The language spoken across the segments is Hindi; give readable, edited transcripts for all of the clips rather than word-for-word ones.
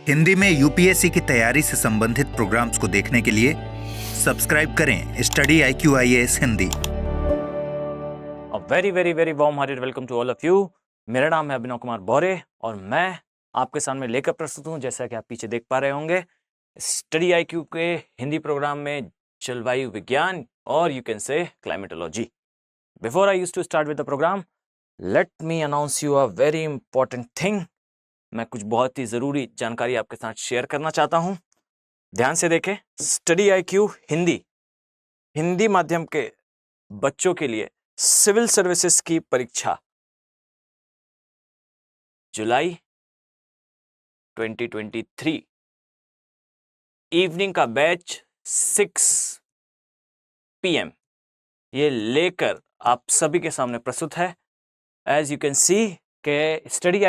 हिंदी में यूपीएससी की तैयारी से संबंधित प्रोग्राम्स को देखने के लिए सब्सक्राइब करें study IQ IAS Hindi. Very very very warm hearted welcome to all of you. मेरा नाम है अभिनव कुमार बौरे और मैं आपके सामने लेकर प्रस्तुत हूँ, जैसा कि आप पीछे देख पा रहे होंगे, स्टडी IQ के हिंदी प्रोग्राम में जलवायु विज्ञान और you can say climatology. Before I used to start with the programme, let me announce you a very important thing. मैं कुछ बहुत ही ज़रूरी जानकारी आपके साथ शेयर करना चाहता हूँ। ध्यान से देखें, स्टडी IQ हिंदी माध्यम के बच्चों के लिए सिविल सर्विसेज की परीक्षा जुलाई 2023 इवनिंग का बैच 6 PM ये लेकर आप सभी के सामने प्रस्तुत है। एज यू कैन सी के स्टडी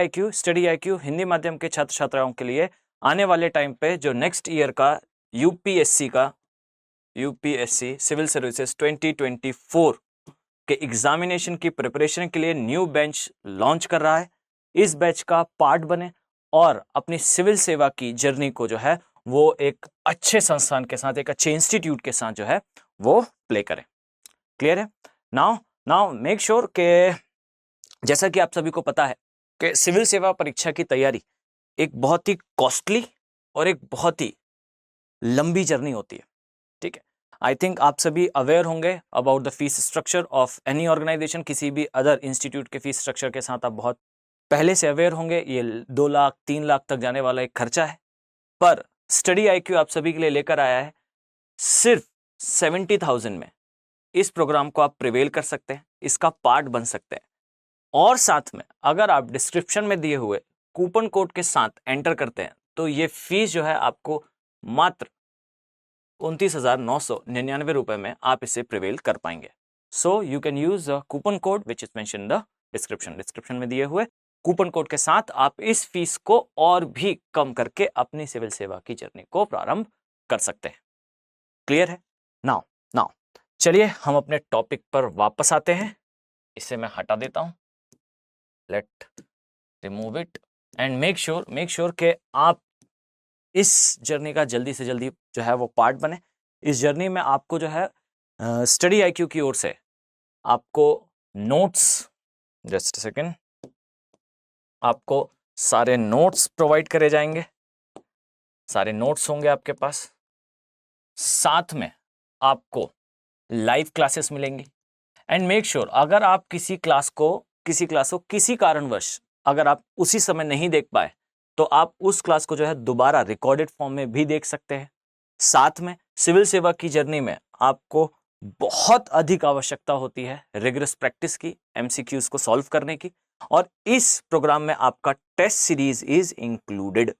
IQ हिंदी माध्यम के छात्र छात्राओं के लिए आने वाले टाइम पे जो नेक्स्ट ईयर का यूपीएससी सिविल सर्विसेज 2024 के एग्जामिनेशन की प्रिपरेशन के लिए न्यू बेंच लॉन्च कर रहा है। इस बैच का पार्ट बने और अपनी सिविल सेवा की जर्नी को जो है वो एक अच्छे संस्थान के साथ, एक अच्छे इंस्टीट्यूट के साथ जो है वो प्ले करें। क्लियर है? नाउ मेक श्योर के जैसा कि आप सभी को पता है कि सिविल सेवा परीक्षा की तैयारी एक बहुत ही कॉस्टली और एक बहुत ही लंबी जर्नी होती है। ठीक है, आई थिंक आप सभी अवेयर होंगे about the fees structure of any organisation. किसी भी अदर इंस्टीट्यूट के फीस स्ट्रक्चर के साथ आप बहुत पहले से अवेयर होंगे। ये 2 लाख 3 लाख तक जाने वाला एक खर्चा है, पर स्टडी IQ आप सभी के लिए लेकर आया है सिर्फ 70,000 में। इस प्रोग्राम को आप प्रिवेल कर सकते हैं, इसका पार्ट बन सकते हैं। और साथ में अगर आप डिस्क्रिप्शन में दिए हुए कूपन कोड के साथ एंटर करते हैं तो ये फीस जो है आपको मात्र 29,999 रुपए में आप इसे प्रिवेल कर पाएंगे। So you can use coupon code which is mention in the description में दिए हुए कूपन कोड के साथ आप इस फीस को और भी कम करके अपनी सिविल सेवा की जर्नी को प्रारंभ कर सकते हैं। क्लियर है? नाउ चलिए हम अपने टॉपिक पर वापस आते हैं। इसे मैं हटा देता हूं, let remove it and make sure कि आप इस जर्नी का जल्दी से जल्दी जो है वो पार्ट बने। इस जर्नी में आपको जो है स्टडी IQ की ओर से आपको नोट्स, जस्ट सेकेंड, आपको सारे नोट्स प्रोवाइड करे जाएंगे। सारे नोट्स होंगे आपके पास, साथ में आपको लाइव क्लासेस मिलेंगी। एंड मेक श्योर अगर आप किसी क्लास को किसी कारणवश अगर आप उसी समय नहीं देख पाए तो आप उस क्लास को जो है दोबारा रिकॉर्डेड फॉर्म में भी देख सकते हैं। साथ में सिविल सेवा की जर्नी में आपको बहुत अधिक आवश्यकता होती है रिगरस प्रैक्टिस की, MCQs को सॉल्व करने की, और इस प्रोग्राम में आपका टेस्ट सीरीज इज इंक्लूडेड।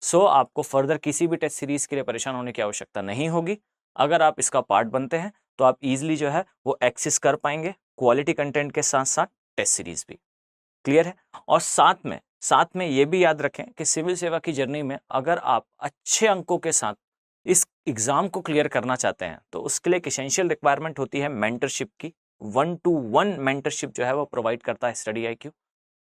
सो आपको फर्दर किसी भी टेस्ट सीरीज के लिए परेशान होने की आवश्यकता नहीं होगी। अगर आप इसका पार्ट बनते हैं तो आप इजीली जो है वो एक्सेस कर पाएंगे क्वालिटी कंटेंट के साथ साथ टेस्ट सीरीज भी। क्लियर है? और साथ में ये भी याद रखें कि सिविल सेवा की जर्नी में अगर आप अच्छे अंकों के साथ इस एग्जाम को क्लियर करना चाहते हैं तो उसके लिए एक एसेंशियल रिक्वायरमेंट होती है मेंटरशिप की। 1-to-1 मेंटरशिप जो है वो प्रोवाइड करता है स्टडी IQ।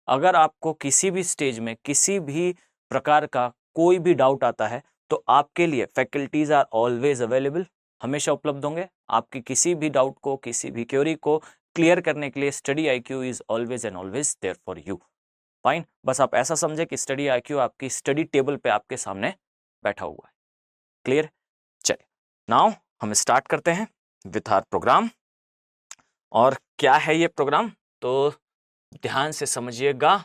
अगर आपको किसी भी स्टेज में किसी भी प्रकार का कोई भी डाउट आता है तो आपके लिए फैकल्टीज आर ऑलवेज अवेलेबल, हमेशा उपलब्ध होंगे। आपकी किसी भी डाउट को, किसी भी क्वेरी को क्लियर करने के लिए study IQ is always and always there for you. Fine, बस आप ऐसा समझे कि स्टडी IQ आपकी स्टडी टेबल पे आपके सामने बैठा हुआ है। क्लियर? चलिए नाउ हम स्टार्ट करते हैं विथ आवर प्रोग्राम। और क्या है ये प्रोग्राम तो ध्यान से समझिएगा।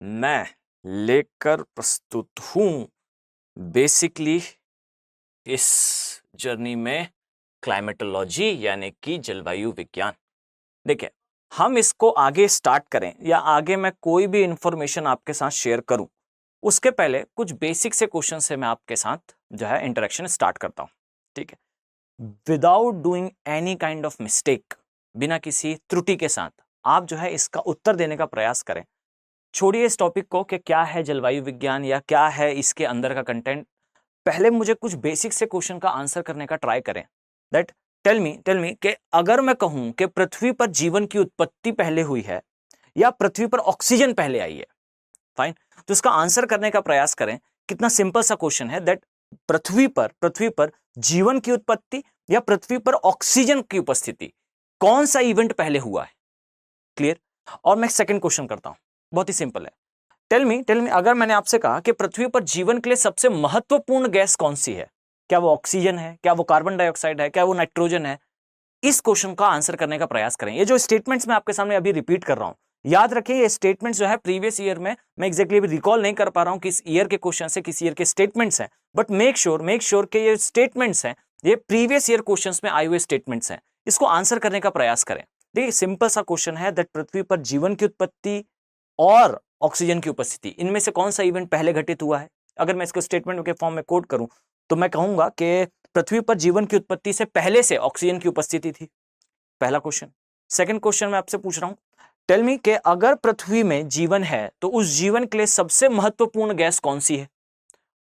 मैं लेकर प्रस्तुत हूं बेसिकली इस जर्नी में क्लाइमेटोलॉजी यानी कि जलवायु विज्ञान। देखिए, हम इसको आगे स्टार्ट करें या आगे मैं कोई भी इंफॉर्मेशन आपके साथ शेयर करूं उसके पहले कुछ बेसिक से क्वेश्चन से मैं आपके साथ जो है इंटरेक्शन स्टार्ट करता हूं। ठीक है, without doing any kind of mistake, बिना किसी त्रुटि के साथ आप जो है इसका उत्तर देने का प्रयास करें। छोड़िए इस टॉपिक को कि क्या है जलवायु विज्ञान या क्या है इसके अंदर का कंटेंट। पहले मुझे कुछ बेसिक से क्वेश्चन का आंसर करने का ट्राई करें। दैट टेल मी कि अगर मैं कहूं कि पृथ्वी पर जीवन की उत्पत्ति पहले हुई है या पृथ्वी पर ऑक्सीजन पहले आई है, फाइन, तो इसका आंसर करने का प्रयास करें कितना सिंपल सा क्वेश्चन है दैट पृथ्वी पर जीवन की उत्पत्ति या पृथ्वी पर ऑक्सीजन की उपस्थिति, कौन सा इवेंट पहले हुआ है? क्लियर। और मैं सेकंड क्वेश्चन करता हूं, बहुत ही सिंपल है। टेल मी अगर मैंने आपसे कहा कि पृथ्वी पर जीवन के लिए सबसे महत्वपूर्ण गैस कौन सी है, क्या वो ऑक्सीजन है, क्या वो कार्बन डाइऑक्साइड है, क्या वो नाइट्रोजन है? इस क्वेश्चन का आंसर करने का प्रयास करें। ये जो स्टेटमेंट्स मैं आपके सामने अभी रिपीट कर रहा हूं, याद रखिए ये स्टेटमेंट्स जो है प्रीवियस ईयर में, मैं एग्जैक्टली अभी रिकॉल नहीं कर पा रहा हूं किस ईयर के क्वेश्चन से, किस ईयर के स्टेटमेंट्स हैं, बट मेक श्योर के ये स्टेटमेंट्स हैं, ये प्रीवियस ईयर क्वेश्चंस में आए हुए स्टेटमेंट्स हैं। इसको आंसर करने का प्रयास करें। देखिए सिंपल सा क्वेश्चन है दैट पृथ्वी पर जीवन की उत्पत्ति और ऑक्सीजन की उपस्थिति, इनमें से कौन सा इवेंट पहले घटित हुआ है? अगर मैं इसको स्टेटमेंट के फॉर्म में कोड करूं तो मैं कहूंगा कि पृथ्वी पर जीवन की उत्पत्ति से पहले से ऑक्सीजन की उपस्थिति थी। पहला क्वेश्चन। सेकंड क्वेश्चन मैं आपसे पूछ रहा हूं, टेल मी कि अगर पृथ्वी में जीवन है तो उस जीवन के लिए सबसे महत्वपूर्ण गैस कौन सी है?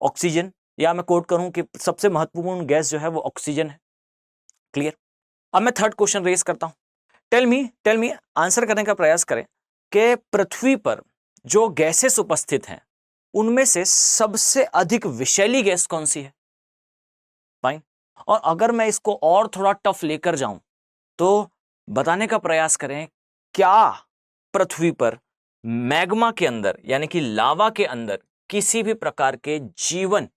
ऑक्सीजन, या मैं कोड करूं कि सबसे महत्वपूर्ण गैस जो है वो ऑक्सीजन है। क्लियर। अब मैं थर्ड क्वेश्चन रेज करता हूं। टेल मी आंसर करने का प्रयास करें कि पृथ्वी पर जो गैसेस उपस्थित हैं उनमें से सबसे अधिक विषैली गैस कौन सी है? फाइन। और अगर मैं इसको और थोड़ा टफ लेकर जाऊं तो बताने का प्रयास करें, क्या पृथ्वी पर मैग्मा के अंदर यानी कि लावा के अंदर किसी भी प्रकार के जीवन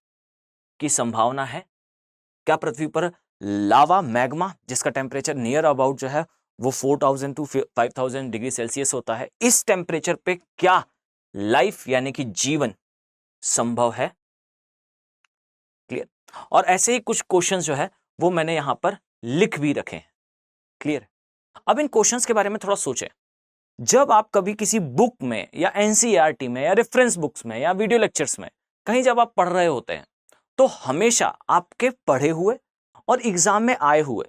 की संभावना है? क्या पृथ्वी पर लावा मैग्मा जिसका टेम्परेचर नियर अबाउट जो है वो 4000 टू 5000 डिग्री सेल्सियस होता है, इस टेम्परेचर पे क्या लाइफ यानी कि जीवन संभव है? क्लियर। और ऐसे ही कुछ क्वेश्चंस जो है वो मैंने यहां पर लिख भी रखे हैं। क्लियर। अब इन क्वेश्चंस के बारे में थोड़ा सोचें। जब आप कभी किसी बुक में या एनसीईआरटी में या रेफरेंस बुक्स में या वीडियो लेक्चर्स में कहीं जब आप पढ़ रहे होते हैं तो हमेशा आपके पढ़े हुए और एग्जाम में आए हुए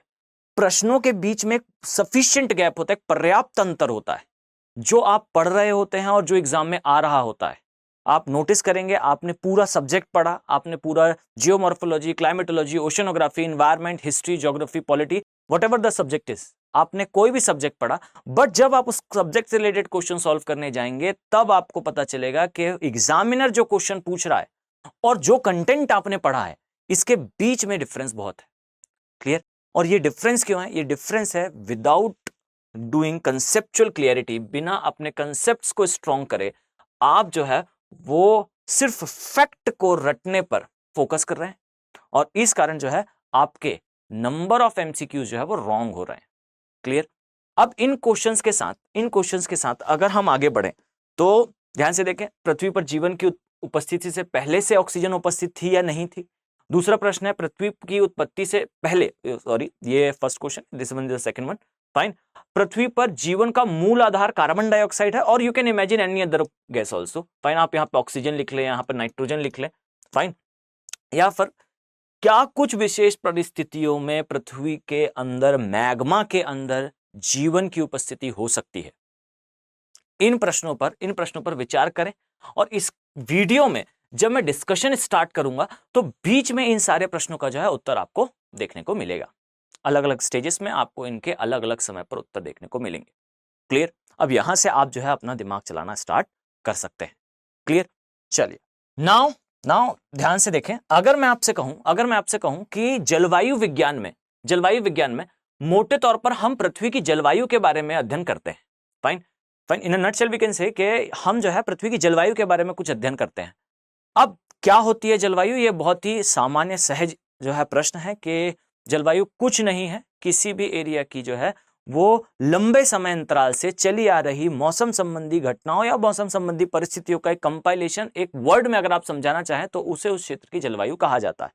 प्रश्नों के बीच में सफिशिएंट गैप होता है, पर्याप्त अंतर होता है, जो आप पढ़ रहे होते हैं और जो एग्जाम में आ रहा होता है। आप नोटिस करेंगे आपने पूरा सब्जेक्ट पढ़ा, आपने पूरा geomorphology, climatology, oceanography, environment, history, geography, polity, whatever the subject is, आपने कोई भी सब्जेक्ट पढ़ा, बट जब आप उस सब्जेक्ट से रिलेटेड क्वेश्चन सॉल्व करने जाएंगे तब आपको पता चलेगा कि एग्जामिनर जो क्वेश्चन पूछ रहा है और जो कंटेंट आपने पढ़ा है इसके बीच में डिफरेंस बहुत है। क्लियर। और ये डिफरेंस क्यों है? ये डिफरेंस है विदाउट डूइंग कंसेप्चुअल क्लियरिटी, बिना अपने कंसेप्ट्स को स्ट्रॉन्ग करे आप जो है वो सिर्फ फैक्ट को रटने पर फोकस कर रहे हैं और इस कारण जो है आपके नंबर ऑफ एमसीक्यूज जो है वो रॉन्ग हो रहे हैं। क्लियर। अब इन क्वेश्चंस के साथ अगर हम आगे बढ़ें तो ध्यान से देखें, पृथ्वी पर जीवन की उपस्थिति से पहले से ऑक्सीजन उपस्थित थी या नहीं थी? दूसरा प्रश्न है पृथ्वी की उत्पत्ति से पहले, सॉरी ये first question, this one is the second one. Fine. पृथ्वी पर जीवन का मूल आधार कार्बन डाइऑक्साइड है और you can imagine any other gas also. Fine. आप यहां पे ऑक्सीजन लिख लें, यहां पर नाइट्रोजन लिख लें। फाइन। या फिर क्या कुछ विशेष परिस्थितियों में पृथ्वी के अंदर, मैग्मा के अंदर जीवन की उपस्थिति हो सकती है? इन प्रश्नों पर विचार करें और इस वीडियो में जब मैं डिस्कशन स्टार्ट करूंगा तो बीच में इन सारे प्रश्नों का जो है उत्तर आपको देखने को मिलेगा। अलग अलग स्टेजेस में आपको इनके अलग अलग समय पर उत्तर देखने को मिलेंगे। क्लियर। अब यहां से आप जो है अपना दिमाग चलाना स्टार्ट कर सकते हैं। क्लियर। चलिए नाउ ध्यान से देखें, अगर मैं आपसे कहूं कि जलवायु विज्ञान में मोटे तौर पर हम पृथ्वी की जलवायु के बारे में अध्ययन करते हैं। Fine. In a nutshell we can say कि हम जो है पृथ्वी की जलवायु के बारे में कुछ अध्ययन करते हैं। अब क्या होती है जलवायु? ये बहुत ही सामान्य सहज जो है प्रश्न है कि जलवायु कुछ नहीं है, किसी भी एरिया की जो है वो लंबे समय अंतराल से चली आ रही मौसम संबंधी घटनाओं या मौसम संबंधी परिस्थितियों का एक कंपाइलेशन, एक वर्ड में अगर आप समझाना चाहें तो उसे उस क्षेत्र की जलवायु कहा जाता है।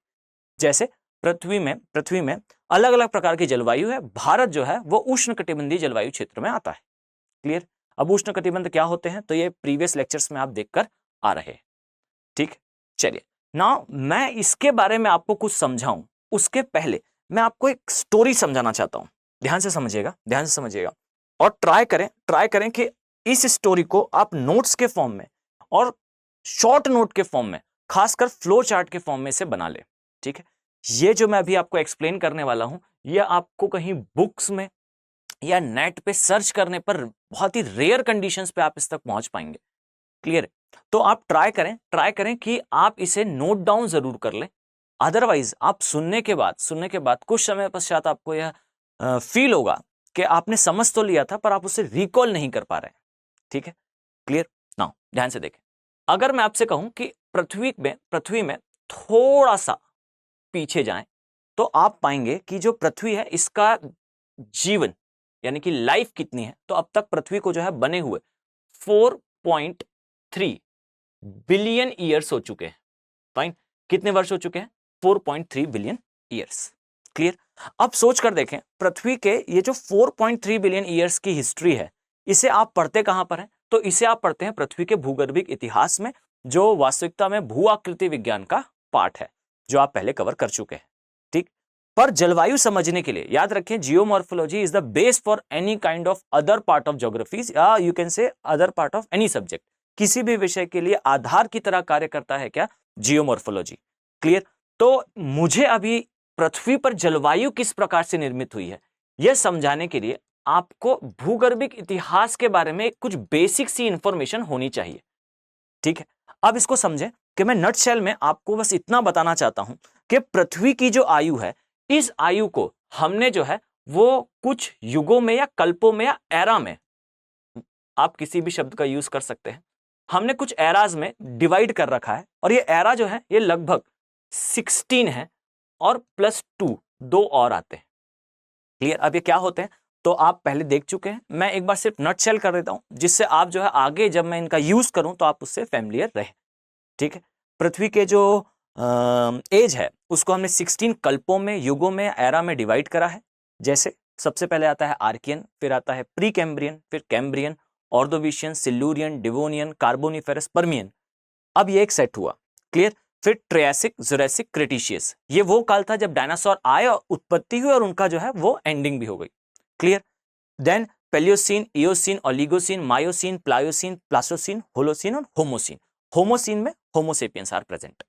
जैसे पृथ्वी में अलग अलग प्रकार की जलवायु है। भारत जो है वो उष्णकटिबंधीय जलवायु क्षेत्र में आता है। क्लियर। अब उष्णकटिबंध क्या होते हैं तो ये प्रीवियस लेक्चर्स में आप देखकर आ रहे हैं। ठीक। चलिए नाउ मैं इसके बारे में आपको कुछ समझाऊं उसके पहले मैं आपको एक स्टोरी समझाना चाहता हूं। ध्यान से समझिएगा और ट्राई करें कि इस स्टोरी को आप नोट्स के फॉर्म में और शॉर्ट नोट के फॉर्म में, खासकर फ्लो चार्ट के फॉर्म में से बना ले। ठीक है। ये जो मैं अभी आपको एक्सप्लेन करने वाला हूं यह आपको कहीं बुक्स में या नेट पे सर्च करने पर बहुत ही रेयर कंडीशंस पे आप इस तक पहुंच पाएंगे। क्लियर। तो आप ट्राई करें कि आप इसे नोट डाउन जरूर कर लें। अदरवाइज आप सुनने के बाद कुछ समय पश्चात आपको यह फील होगा कि आपने समझ तो लिया था पर आप उसे रिकॉल नहीं कर पा रहे हैं। ठीक है, क्लियर? नाउ ध्यान से देखें, अगर मैं आपसे कहूं कि पृथ्वी में थोड़ा सा पीछे जाएं तो आप पाएंगे कि जो पृथ्वी है इसका जीवन यानी कि लाइफ कितनी है, तो अब तक पृथ्वी को जो है बने हुए 4.3 बिलियन ईयर्स हो चुके हैं। फाइन, कितने वर्ष हो चुके हैं? 4.3 बिलियन ईयर्स। क्लियर? अब सोच कर देखें, पृथ्वी के ये जो 4.3 बिलियन ईयर्स की हिस्ट्री है, इसे आप पढ़ते कहां पर हैं? तो इसे आप पढ़ते हैं पृथ्वी के भूगर्भिक इतिहास में, जो वास्तविकता में भू आकृति विज्ञान का पार्ट है, जो आप पहले कवर कर चुके हैं। ठीक, पर जलवायु समझने के लिए याद रखें, geomorphology is the base for any kind of other part of geographies, या you can say other part of any subject. किसी भी विषय के लिए आधार की तरह कार्य करता है क्या? जियोमॉर्फोलॉजी। क्लियर? तो मुझे अभी पृथ्वी पर जलवायु किस प्रकार से निर्मित हुई है यह समझाने के लिए आपको भूगर्भिक इतिहास के बारे में कुछ बेसिक सी इंफॉर्मेशन होनी चाहिए। ठीक है, अब इसको समझें कि मैं नटशेल में आपको बस इतना बताना चाहता हूं कि पृथ्वी की जो आयु है, इस आयु को हमने जो है वो कुछ युगों में या कल्पों में या एरा में, आप किसी भी शब्द का यूज कर सकते हैं, हमने कुछ एराज में डिवाइड कर रखा है, और ये एरा जो है ये लगभग 16 है, और +2 दो और आते हैं। क्लियर? अब ये क्या होते हैं तो आप पहले देख चुके हैं, मैं एक बार सिर्फ नटशेल कर देता हूं, जिससे आप जो है आगे जब मैं इनका यूज करूं तो आप उससे फैमिलियर रहे। ठीक है, पृथ्वी के जो एज है उसको हमने 16 कल्पों में, युगों में, एरा में डिवाइड करा है। जैसे सबसे पहले आता है आर्कियन, फिर आता है प्री कैम्ब्रियन, फिर Cambrian, Ordovician, Silurian, Devonian, Carboniferous, Permian. अब ये एक सेट हुआ। क्लियर? फिर ट्रियासिक, जुरासिक, क्रिटिशियस, ये वो काल था जब डायनासोर आए और उत्पत्ति हुई और उनका जो है वो एंडिंग भी हो गई। Clear? Then Palaeocene, Eocene, Oligocene, Miocene, Pliocene, Pleistocene, Holocene और होमोसिन। होमोसिन में होमोसेपियंस आर प्रेजेंट।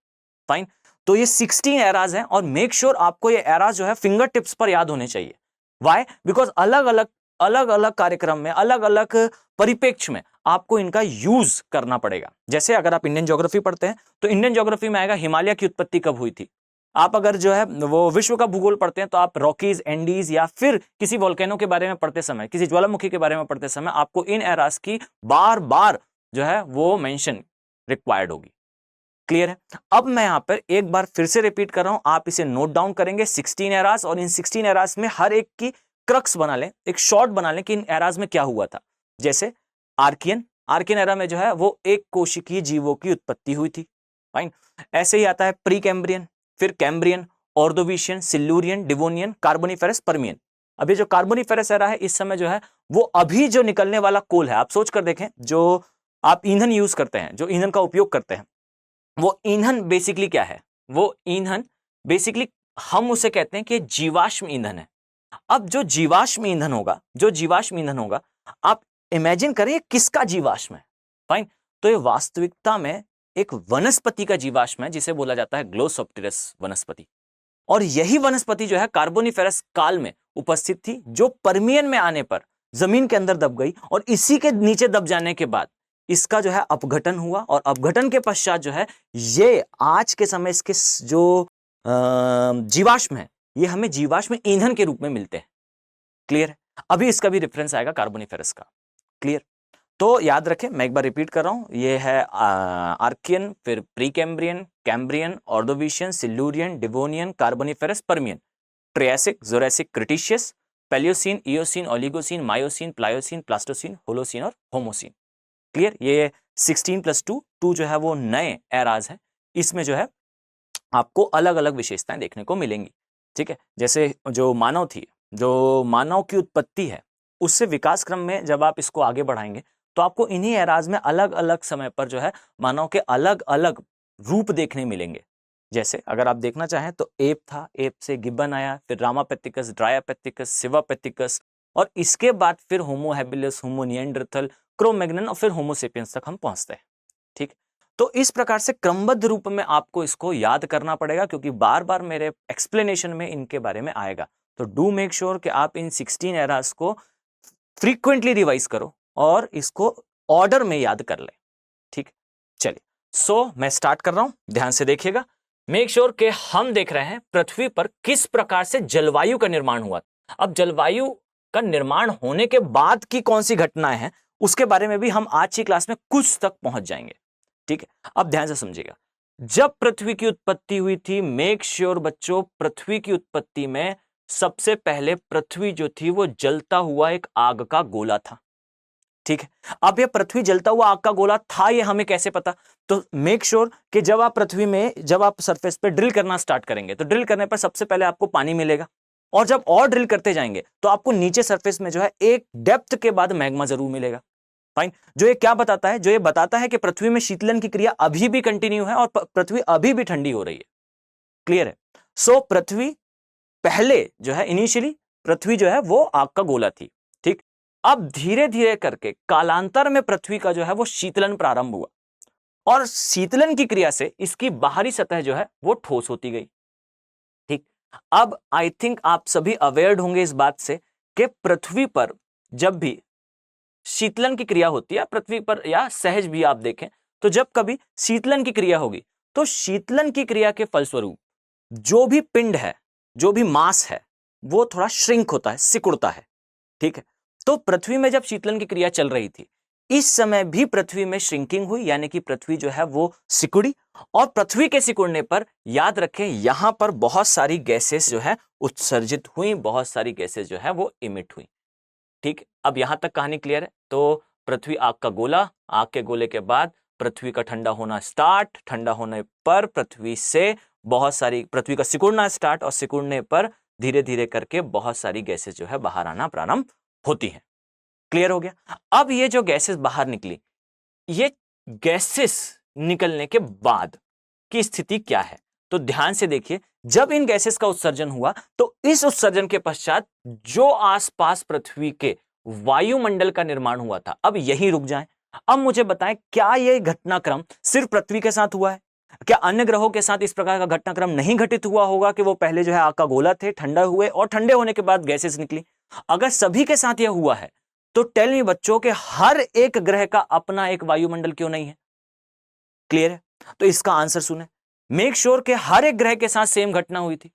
फाइन, तो ये 16 एराज हैं, और मेक श्योर आपको ये एराज जो है फिंगर टिप्स पर याद होने चाहिए। वाई? बिकॉज अलग अलग कार्यक्रम में, अलग अलग परिप्रेक्ष्य में आपको इनका यूज करना पड़ेगा। जैसे अगर आप इंडियन ज्योग्राफी पढ़ते हैं तो इंडियन ज्योग्राफी में आएगा हिमालय की उत्पत्ति कब हुई थी। आप अगर जो है वो विश्व का भूगोल पढ़ते हैं तो आप रॉकीज, एंडीज, या फिर किसी वोल्केनो के बारे में पढ़ते समय, किसी ज्वालामुखी के बारे में पढ़ते समय आपको इन एरास की बार बार जो है वो मेंशन रिक्वायर्ड होगी। क्लियर है? अब मैं यहां पर एक बार फिर से रिपीट कर रहा हूं, आप इसे नोट डाउन करेंगे 16 एरास, और इन 16 एरास में हर एक की क्रक्स बना लें, एक शॉर्ट बना लें कि इन एरास में क्या हुआ था। जैसे आर्कियन एरा में जो है वो एक कोशिकीय जीवों की उत्पत्ति हुई थी। फाइन, ऐसे ही आता है प्री कैम्ब्रियन, फिर Cambrian, Ordovician, Silurian, Devonian, Carboniferous, Permian. अभी जो कार्बोनिफेरस एरा है इस समय जो है वो अभी जो निकलने वाला कोल है, आप सोच कर देखें, जो आप ईंधन यूज करते हैं, जो ईंधन का उपयोग करते हैं, वो ईंधन बेसिकली क्या है? वो ईंधन बेसिकली हम उसे कहते हैं कि जीवाश्म ईंधन है। अब जो जीवाश्म ईंधन होगा, आप इमेजिन करें किसका जीवाश्म है। फाइन, तो ये वास्तविकता में एक वनस्पति का जीवाश्म है, जिसे बोला जाता है ग्लोसोप्टेरस वनस्पति। और यही वनस्पति जो है कार्बोनिफेरस काल में उपस्थित थी, जो पर्मियन में आने पर जमीन के अंदर दब गई, और इसी के नीचे दब जाने के बाद इसका जो है अपघटन हुआ, और अपघटन के पश्चात जो है ये आज के समय इसके जो जीवाश्म है, ये हमें जीवाश्म ईंधन के रूप में मिलते हैं। क्लियर है? अभी इसका भी रेफरेंस आएगा कार्बोनिफेरस का। क्लियर? तो याद रखें, मैं एक बार रिपीट कर रहा हूं, ये है आर्कियन, फिर pre Cambrian, Cambrian, Ordovician, Silurian, Devonian, Carboniferous, Permian, Triassic, Jurassic, Cretaceous, Palaeocene, Eocene, Oligocene, Miocene, Pliocene, Pleistocene, Holocene और होमोसिन। क्लियर? ये 16 + 2 जो है वो नए एराज है। इसमें जो है आपको अलग अलग विशेषताएं देखने को मिलेंगी। ठीक है, जैसे जो मानव की उत्पत्ति है, उससे विकास क्रम में जब आप इसको आगे बढ़ाएंगे तो आपको इन्हीं एराज में अलग अलग समय पर जो है मानव के अलग अलग रूप देखने मिलेंगे। जैसे अगर आप देखना चाहें तो एप था, एप से गिब्बन आया, फिर रामापेथिकस, ड्रायापेथिकस, सिवापेथिकस, और इसके बाद फिर होमो हैबिलिस, होमो निएंडरथल, क्रो-मैग्नन, और फिर होमोसेपियंस तक हम पहुंचते हैं। ठीक, तो इस प्रकार से क्रमबद्ध रूप में आपको इसको याद करना पड़ेगा, क्योंकि बार बार मेरे एक्सप्लेनेशन में इनके बारे में आएगा। तो डू मेक श्योर कि आप इन 16 एरास को फ्रीक्वेंटली रिवाइज करो और इसको ऑर्डर में याद कर लें। ठीक, चलिए, सो मैं स्टार्ट कर रहा हूं, ध्यान से देखिएगा। मेक श्योर कि हम देख रहे हैं पृथ्वी पर किस प्रकार से जलवायु का निर्माण हुआ। अब जलवायु का निर्माण होने के बाद की कौन सी घटनाएं हैं उसके बारे में भी हम आज की क्लास में कुछ तक पहुंच जाएंगे। ठीक है, अब ध्यान से समझिएगा। जब पृथ्वी की उत्पत्ति हुई थी, मेक श्योर बच्चों, पृथ्वी की उत्पत्ति में सबसे पहले पृथ्वी जो थी वो जलता हुआ एक आग का गोला था। ठीक है, अब ये पृथ्वी जलता हुआ आग का गोला था, ये हमें कैसे पता? तो मेक श्योर कि जब आप पृथ्वी में, जब आप सरफेस पे ड्रिल करना स्टार्ट करेंगे तो ड्रिल करने पर सबसे पहले आपको पानी मिलेगा, और जब और ड्रिल करते जाएंगे तो आपको नीचे सरफेस में जो है एक डेप्थ के बाद मैग्मा जरूर मिलेगा। फाइन, जो ये क्या बताता है? जो ये बताता है कि पृथ्वी में शीतलन की क्रिया अभी भी कंटिन्यू है और पृथ्वी अभी भी ठंडी हो रही है। क्लियर है? सो पृथ्वी पहले जो है, इनिशियली पृथ्वी जो है वो आग का गोला थी। ठीक, अब धीरे धीरे करके कालांतर में पृथ्वी का जो है वो शीतलन प्रारंभ हुआ, और शीतलन की क्रिया से इसकी बाहरी सतह जो है वो ठोस होती गई। ठीक, अब आई थिंक आप सभी अवेयर्ड होंगे इस बात से कि पृथ्वी पर जब भी शीतलन की क्रिया होती है पृथ्वी पर, या सहज भी आप देखें तो जब कभी शीतलन की क्रिया होगी तो शीतलन की क्रिया के फलस्वरूप जो भी पिंड है, जो भी मास है, वो थोड़ा श्रिंक होता है, सिकुड़ता है। ठीक है, तो पृथ्वी में जब शीतलन की क्रिया चल रही थी, इस समय भी पृथ्वी में श्रिंकिंग हुई, यानी कि पृथ्वी जो है वो सिकुड़ी, और पृथ्वी के सिकुड़ने पर याद रखें यहां पर बहुत सारी गैसेस जो है उत्सर्जित हुई, बहुत सारी गैसेस जो है वो इमिट हुई। ठीक, अब यहां तक कहानी क्लियर है? तो पृथ्वी आग का गोला, आग के गोले के बाद पृथ्वी का ठंडा होना स्टार्ट, ठंडा होने पर पृथ्वी से बहुत सारी, पृथ्वी का सिकुड़ना स्टार्ट, और सिकुड़ने पर धीरे धीरे करके बहुत सारी गैसेस जो है बाहर आना प्रारंभ होती हैं। क्लियर हो गया? अब ये जो गैसेस बाहर निकली, ये गैसेस निकलने के बाद की स्थिति क्या है? तो ध्यान से देखिए, जब इन गैसेस का उत्सर्जन हुआ तो इस उत्सर्जन के पश्चात जो आसपास पृथ्वी के वायुमंडल का निर्माण हुआ था, अब यही रुक जाएं। अब मुझे बताएं, क्या यह घटनाक्रम सिर्फ पृथ्वी के साथ हुआ है? क्या अन्य ग्रहों के साथ इस प्रकार का घटनाक्रम नहीं घटित हुआ होगा कि वो पहले जो है आग का गोला थे, ठंडा हुए, और ठंडे होने के बाद गैसेस निकली? अगर सभी के साथ यह हुआ है तो टेल मी बच्चों के हर एक ग्रह का अपना एक वायुमंडल क्यों नहीं है? क्लियर है? तो इसका आंसर सुने। मेक श्योर कि हर एक ग्रह के साथ सेम घटना हुई थी,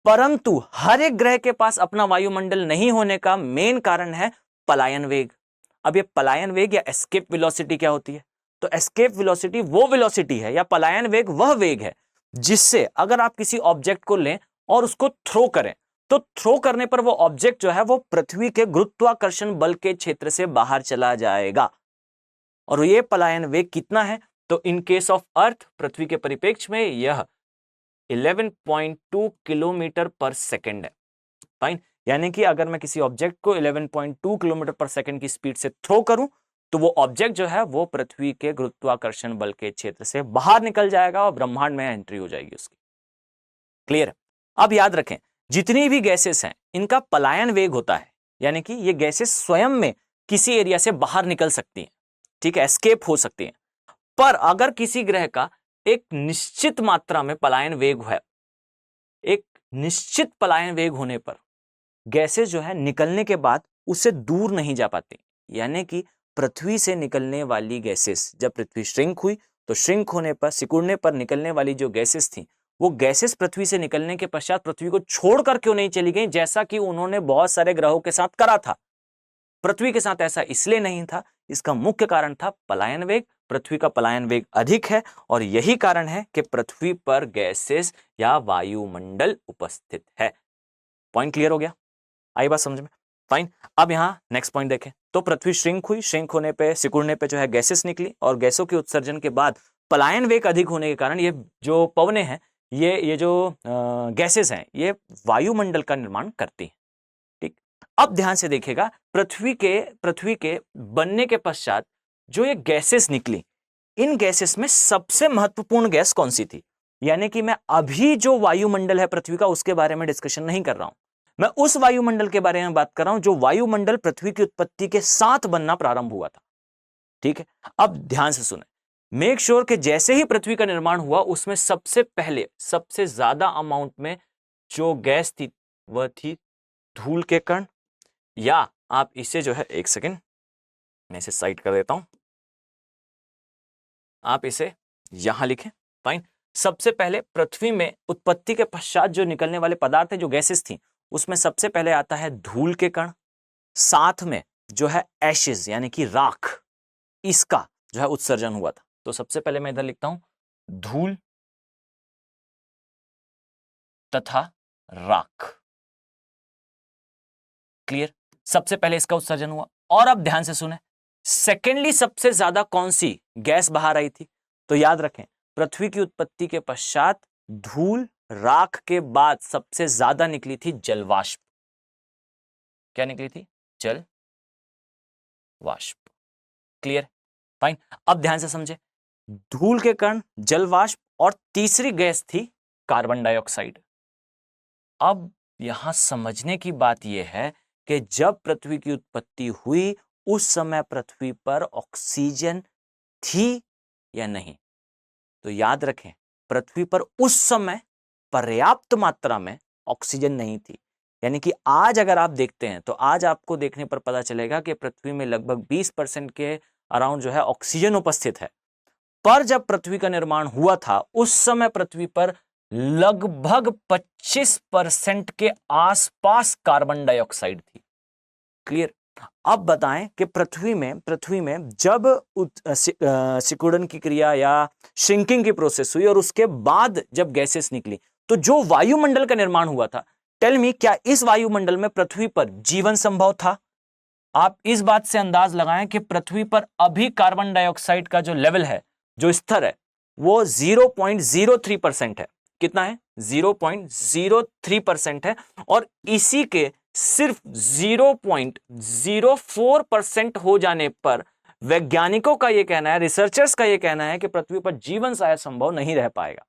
परंतु हर एक ग्रह के पास अपना वायुमंडल नहीं होने का मेन कारण है पलायन वेग। अब ये पलायन वेग या एस्केप वेलोसिटी क्या होती है? तो एस्केप वेलोसिटी वो वेलोसिटी है, या पलायन वेग वह वेग है जिससे अगर आप किसी ऑब्जेक्ट को लें और उसको थ्रो करें, तो थ्रो करने पर वो ऑब्जेक्ट जो है वो पृथ्वी के गुरुत्वाकर्षण बल के क्षेत्र से बाहर चला जाएगा। और ये पलायन वेग कितना है? तो इन केस ऑफ अर्थ, पृथ्वी के परिप्रेक्ष्य में यह 11.2 किलोमीटर पर सेकेंड है। फाइन, यानी कि अगर मैं किसी ऑब्जेक्ट को 11.2 किलोमीटर पर सेकेंड की स्पीड से थ्रो करूं तो वो ऑब्जेक्ट जो है वो पृथ्वी के गुरुत्वाकर्षण बल के क्षेत्र से बाहर निकल जाएगा और ब्रह्मांड में एंट्री हो जाएगी उसकी। क्लियर है? अब याद रखें, जितनी भी गैसेस हैं इनका पलायन वेग होता है, यानी कि ये गैसेस स्वयं में किसी एरिया से बाहर निकल सकती हैं। ठीक है, एस्केप हो सकती हैं। पर अगर किसी ग्रह का एक निश्चित मात्रा में पलायन वेग है, एक निश्चित पलायन वेग होने पर गैसेस जो है निकलने के बाद उससे दूर नहीं जा पाती, यानी कि पृथ्वी से निकलने वाली गैसेस, जब पृथ्वी श्रिंक हुई तो श्रिंक होने पर, सिकुड़ने पर निकलने वाली जो गैसेस थी, वो गैसेस पृथ्वी से निकलने के पश्चात पृथ्वी को छोड़कर क्यों नहीं चली गई, जैसा कि उन्होंने बहुत सारे ग्रहों के साथ करा था। पृथ्वी के साथ ऐसा इसलिए नहीं था, इसका मुख्य कारण था पलायन वेग। पृथ्वी का पलायन वेग अधिक है और यही कारण है कि पृथ्वी पर गैसेस या वायुमंडल उपस्थित है। पॉइंट क्लियर हो गया? आई बात समझ में? फाइन, अब यहां नेक्स्ट पॉइंट देखें। तो पृथ्वी श्रिंक हुई, श्रिंक होने पे, सिकुड़ने पे जो है गैसेस निकली, और गैसों के उत्सर्जन के बाद पलायन वेग अधिक होने के कारण ये जो पवनें हैं, ये जो गैसेस हैं, ये वायुमंडल का निर्माण करती हैं। ठीक, अब ध्यान से देखिएगा, पृथ्वी के बनने के पश्चात जो ये गैसेस निकली, इन गैसेस में सबसे महत्वपूर्ण गैस कौन सी थी? यानी कि मैं अभी जो वायुमंडल है पृथ्वी का उसके बारे में डिस्कशन नहीं कर रहा हूं, मैं उस वायुमंडल के बारे में बात कर रहा हूं जो वायुमंडल पृथ्वी की उत्पत्ति के साथ बनना प्रारंभ हुआ था। ठीक है, अब ध्यान से सुने। मेक श्योर कि जैसे ही पृथ्वी का निर्माण हुआ उसमें सबसे पहले, सबसे ज्यादा अमाउंट में जो गैस थी वह थी धूल के कण, या आप इसे जो है, एक सेकेंड मैं इसे साइड कर देता हूं, आप इसे यहां लिखें। फाइन। सबसे पहले पृथ्वी में उत्पत्ति के पश्चात जो निकलने वाले पदार्थ है, जो गैसेस थी, उसमें सबसे पहले आता है धूल के कण, साथ में जो है एशेस यानी कि राख, इसका जो है उत्सर्जन हुआ था। तो सबसे पहले मैं इधर लिखता हूं धूल तथा राख। क्लियर? सबसे पहले इसका उत्सर्जन हुआ। और अब ध्यान से सुने, सेकेंडली सबसे ज्यादा कौन सी गैस बाहर आई थी? तो याद रखें, पृथ्वी की उत्पत्ति के पश्चात धूल राख के बाद सबसे ज्यादा निकली थी जलवाष्प। क्या निकली थी? जल वाष्प। क्लियर? फाइन। अब ध्यान से समझे, धूल के कण, जलवाष्प और तीसरी गैस थी कार्बन डाइऑक्साइड। अब यहां समझने की बात यह है कि जब पृथ्वी की उत्पत्ति हुई उस समय पृथ्वी पर ऑक्सीजन थी या नहीं? तो याद रखें, पृथ्वी पर उस समय पर्याप्त मात्रा में ऑक्सीजन नहीं थी। यानी कि आज अगर आप देखते हैं तो आज आपको देखने पर पता चलेगा कि पृथ्वी में लगभग 20% के अराउंड जो है ऑक्सीजन उपस्थित है। पर जब पृथ्वी का निर्माण हुआ था उस समय पृथ्वी पर लगभग 25% के आसपास कार्बन डाइऑक्साइड थी। क्लियर? अब बताएं कि पृथ्वी में जब सिकुड़न की क्रिया या श्रिंकिंग की प्रोसेस हुई और उसके बाद जब गैसेस निकली तो जो वायुमंडल का निर्माण हुआ था, टेल मी, क्या इस वायुमंडल में पृथ्वी पर जीवन संभव था? आप इस बात से अंदाज लगाएं कि पृथ्वी पर अभी कार्बन डाइऑक्साइड का जो लेवल है, जो स्तर है, वो 0.03% है। कितना है? 0.03% है। और इसी के सिर्फ 0.04% हो जाने पर वैज्ञानिकों का यह कहना है, रिसर्चर्स का यह कहना है कि पृथ्वी पर जीवन शायद संभव नहीं रह पाएगा।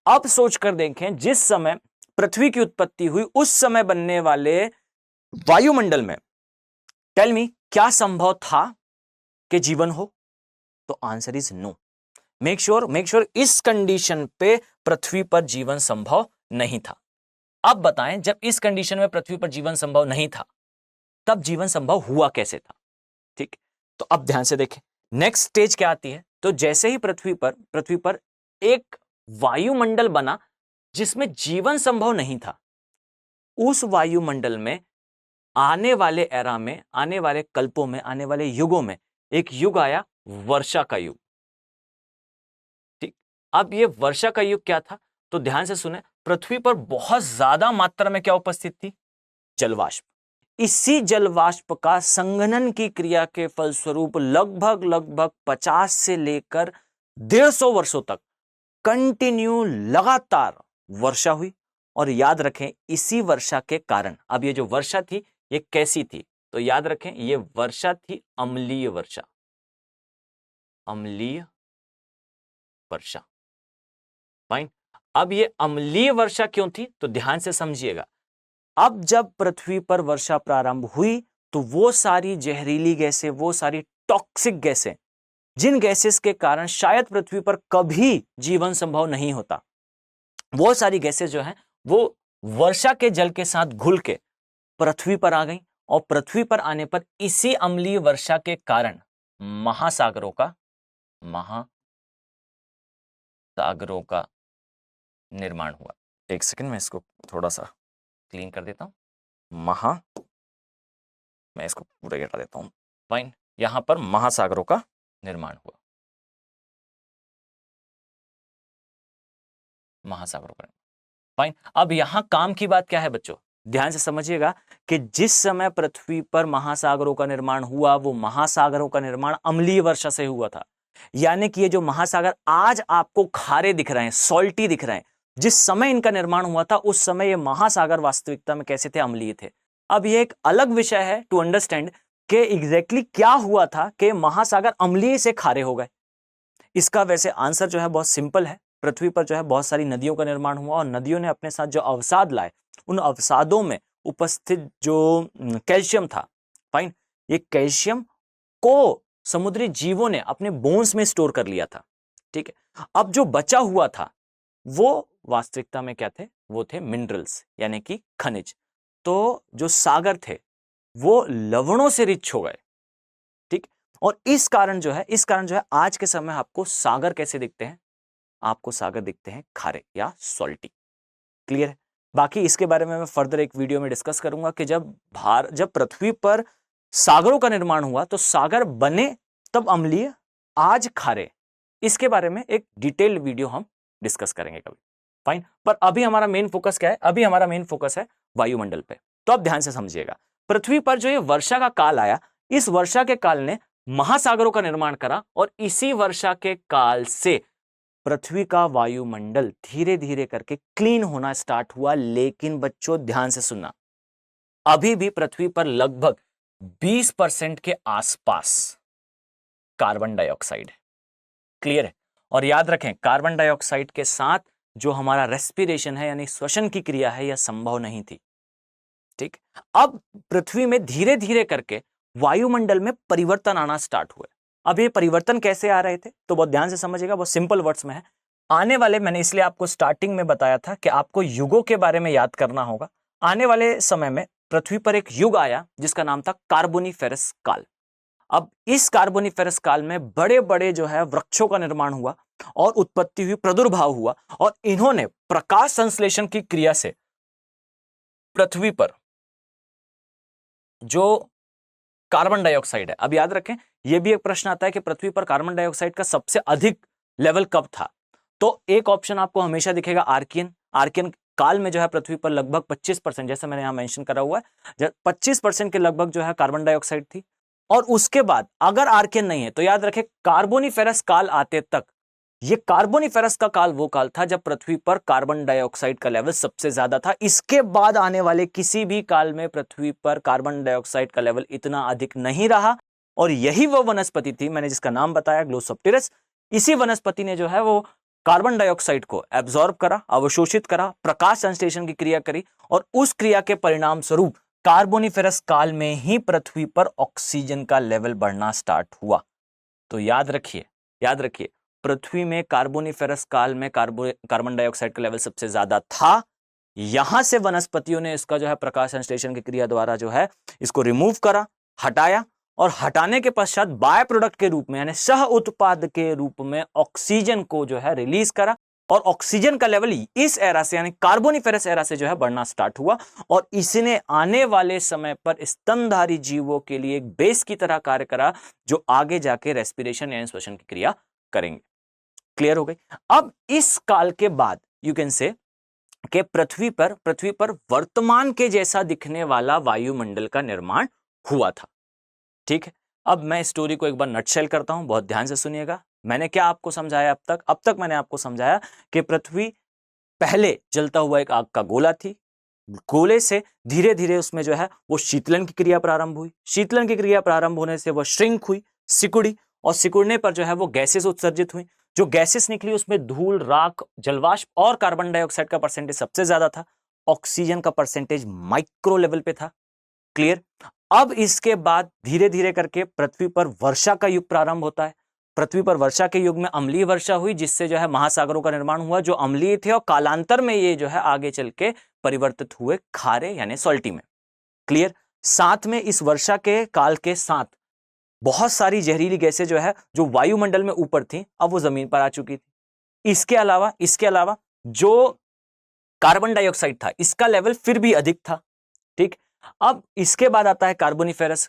अब सोचकर देखें, जिस समय पृथ्वी की उत्पत्ति हुई उस समय बनने वाले वायुमंडल में टेल मी, क्या संभव था कि जीवन हो? तो answer is no. Make sure इस कंडीशन पे पृथ्वी पर जीवन संभव नहीं था। अब बताएं, जब इस कंडीशन में पृथ्वी पर जीवन संभव नहीं था तब जीवन संभव हुआ कैसे था? ठीक, तो अब ध्यान से देखें, नेक्स्ट स्टेज क्या आती है? तो जैसे ही पृथ्वी पर एक वायुमंडल बना जिसमें जीवन संभव नहीं था, उस वायुमंडल में आने वाले एरा में, आने वाले कल्पों में, आने वाले युगों में एक युग आया, वर्षा का युग। ठीक, अब ये वर्षा का युग क्या था? तो ध्यान से सुने, पृथ्वी पर बहुत ज्यादा मात्रा में क्या उपस्थित थी? जलवाष्प। इसी जलवाष्प का संघनन की क्रिया के फलस्वरूप लगभग 50 से लेकर 150 वर्षों तक कंटिन्यू लगातार वर्षा हुई। और याद रखें, इसी वर्षा के कारण, अब ये जो वर्षा थी ये कैसी थी? तो याद रखें, ये वर्षा थी अम्लीय वर्षा। अम्लीय वर्षा। फाइन। अब ये अम्लीय वर्षा क्यों थी? तो ध्यान से समझिएगा, अब जब पृथ्वी पर वर्षा प्रारंभ हुई तो वो सारी जहरीली गैसें, वो सारी टॉक्सिक गैसें, जिन गैसेस के कारण शायद पृथ्वी पर कभी जीवन संभव नहीं होता, वो सारी गैसें जो हैं वो वर्षा के जल के साथ घुल के पृथ्वी पर आ गई। और पृथ्वी पर आने पर इसी अम्लीय वर्षा के कारण महासागरों का निर्माण हुआ। एक सेकंड, मैं इसको थोड़ा सा क्लीन कर देता हूं। मैं इसको पूरा हटा देता हूं। फाइन। यहां पर महासागरों का निर्माण हुआ। महासागरों का। फाइन। अब यहां काम की बात क्या है बच्चों? ध्यान से समझिएगा कि जिस समय पृथ्वी पर महासागरों का निर्माण हुआ, वो महासागरों का निर्माण अम्लीय वर्षा से हुआ था। यानी कि ये जो महासागर आज आपको खारे दिख रहे हैं, सॉल्टी दिख रहे हैं, जिस समय इनका निर्माण हुआ था उस समय ये महासागर वास्तविकता में कैसे थे? अम्लीय थे। अब ये एक अलग विषय है टू अंडरस्टैंड कि एग्जैक्टली क्या हुआ था कि महासागर अम्लीय से खारे हो गए। इसका वैसे आंसर जो है बहुत सिंपल है। पृथ्वी पर जो है बहुत सारी नदियों का निर्माण हुआ और नदियों ने अपने साथ जो अवसाद लाए, उन अवसादों में उपस्थित जो कैल्शियम था, फाइन, ये कैल्शियम को समुद्री जीवों ने अपने बोन्स में स्टोर कर लिया था। ठीक है, अब जो बचा हुआ था वो वास्तविकता में क्या थे? वो थे मिनरल्स, यानी कि खनिज। तो जो सागर थे वो लवणों से रिच हो गए। ठीक, और इस कारण जो है आज के समय आपको सागर कैसे दिखते हैं? आपको सागर दिखते हैं खारे या सॉल्टी। क्लियर है? बाकी इसके बारे में मैं फर्दर एक वीडियो में डिस्कस करूंगा कि जब पृथ्वी पर सागरों का निर्माण हुआ तो सागर बने तब अम्लीय, आज खारे। इसके बारे में एक डिटेल्ड वीडियो हम डिस्कस करेंगे कभी। फाइन, पर अभी हमारा मेन फोकस क्या है? अभी हमारा मेन फोकस है वायुमंडल पे। तो अब ध्यान से समझिएगा, पृथ्वी पर जो ये वर्षा का काल आया, इस वर्षा के काल ने महासागरों का निर्माण करा और इसी वर्षा के काल से पृथ्वी का वायुमंडल धीरे धीरे करके क्लीन होना स्टार्ट हुआ। लेकिन बच्चों ध्यान से सुनना, अभी भी पृथ्वी पर लगभग 20% के आसपास कार्बन डाइऑक्साइड है। क्लियर है? और याद रखें, कार्बन डाइऑक्साइड के साथ जो हमारा रेस्पिरेशन है यानी श्वसन की क्रिया है, यह संभव नहीं थी। ठीक, अब पृथ्वी में धीरे धीरे करके वायुमंडल में परिवर्तन आना स्टार्ट हुए। अब ये परिवर्तन कैसे आ रहे थे तो बहुत ध्यान से समझिएगा, बहुत सिंपल वर्ड्स में है। आने वाले, मैंने इसलिए आपको स्टार्टिंग में बताया था कि आपको युगों के बारे में याद करना होगा। आने वाले समय में पृथ्वी पर एक युग आया जिसका नाम था कार्बोनिफेरस काल। अब इस कार्बोनिफेरस काल में बड़े बड़े जो है वृक्षों का निर्माण हुआ और उत्पत्ति हुई, प्रादुर्भाव हुआ, और इन्होंने प्रकाश संश्लेषण की क्रिया से पृथ्वी पर जो कार्बन डाइऑक्साइड है, अब याद रखें यह भी एक प्रश्न आता है कि पृथ्वी पर कार्बन डाइऑक्साइड का सबसे अधिक लेवल कब था? तो एक ऑप्शन आपको हमेशा दिखेगा आर्कियन। आर्कियन काल में जो है पृथ्वी पर लगभग 25%, जैसे मैंने यहां मेंशन करा हुआ है, 25% के लगभग जो है कार्बन डाइऑक्साइड थी। और उसके बाद अगर आर्कियन नहीं है तो याद रखें कार्बोनिफेरस काल आते तक, ये कार्बोनिफेरस का काल वो काल था जब पृथ्वी पर कार्बन डाइऑक्साइड का लेवल सबसे ज्यादा था। इसके बाद आने वाले किसी भी काल में पृथ्वी पर कार्बन डाइऑक्साइड का लेवल इतना अधिक नहीं रहा। और यही वो वनस्पति थी मैंने जिसका नाम बताया, ग्लोसोप्टेरस। इसी वनस्पति ने जो है वो कार्बन डाइऑक्साइड को एब्जॉर्ब करा, अवशोषित करा, प्रकाश संश्लेषण की क्रिया करी, और उस क्रिया के परिणाम स्वरूप कार्बोनिफेरस काल में ही पृथ्वी पर ऑक्सीजन का लेवल बढ़ना स्टार्ट हुआ। तो याद रखिए पृथ्वी में कार्बोनिफेरस काल में कार्बन डाइऑक्साइड का लेवल सबसे ज्यादा था। यहां से वनस्पतियों ने इसका जो है प्रकाश संश्लेषण की क्रिया द्वारा जो है इसको रिमूव करा, हटाया, और हटाने के पश्चात बाय प्रोडक्ट के रूप में यानी सह उत्पाद के रूप में ऑक्सीजन को जो है रिलीज करा, और ऑक्सीजन का लेवल इस एरा से यानी कार्बोनिफेरस एरा से जो है बढ़ना स्टार्ट हुआ। और इसने आने वाले समय पर स्तनधारी जीवों के लिए एक बेस की तरह कार्य करा जो आगे जाके रेस्पिरेशन यानी श्वसन की क्रिया करेंगे। क्लियर हो गई? अब इस काल के बाद यू कैन से कि पृथ्वी पर वर्तमान के जैसा दिखने वाला वायुमंडल का निर्माण हुआ था। ठीक है, अब मैं स्टोरी को एक बार नटशेल करता हूं, बहुत ध्यान से सुनिएगा। मैंने क्या आपको समझाया अब तक मैंने आपको समझाया कि पृथ्वी पहले जलता हुआ एक आग का गोला थी। गोले से धीरे धीरे उसमें जो है वो शीतलन की क्रिया प्रारंभ हुई। शीतलन की क्रिया प्रारंभ होने से वह श्रिंक हुई, सिकुड़ी, और सिकुड़ने पर जो है वो गैसेस उत्सर्जित हुई। जो गैसेस निकली उसमें धूल, राख, जलवाष्प और कार्बन डाइऑक्साइड का परसेंटेज सबसे ज्यादा था। ऑक्सीजन का परसेंटेज माइक्रो लेवल पे था। क्लियर? अब इसके बाद धीरे धीरे करके पृथ्वी पर वर्षा का युग प्रारंभ होता है। पृथ्वी पर वर्षा के युग में अम्लीय वर्षा हुई जिससे जो है महासागरों का निर्माण हुआ जो अम्लीय थे, और कालांतर में ये जो है आगे चल के परिवर्तित हुए खारे यानी सॉल्टी में। क्लियर? साथ में इस वर्षा के काल के साथ बहुत सारी जहरीली गैसें जो है जो वायुमंडल में ऊपर थी अब वो जमीन पर आ चुकी थी। इसके अलावा जो कार्बन डाइऑक्साइड था इसका लेवल फिर भी अधिक था। ठीक, अब इसके बाद आता है कार्बोनिफेरस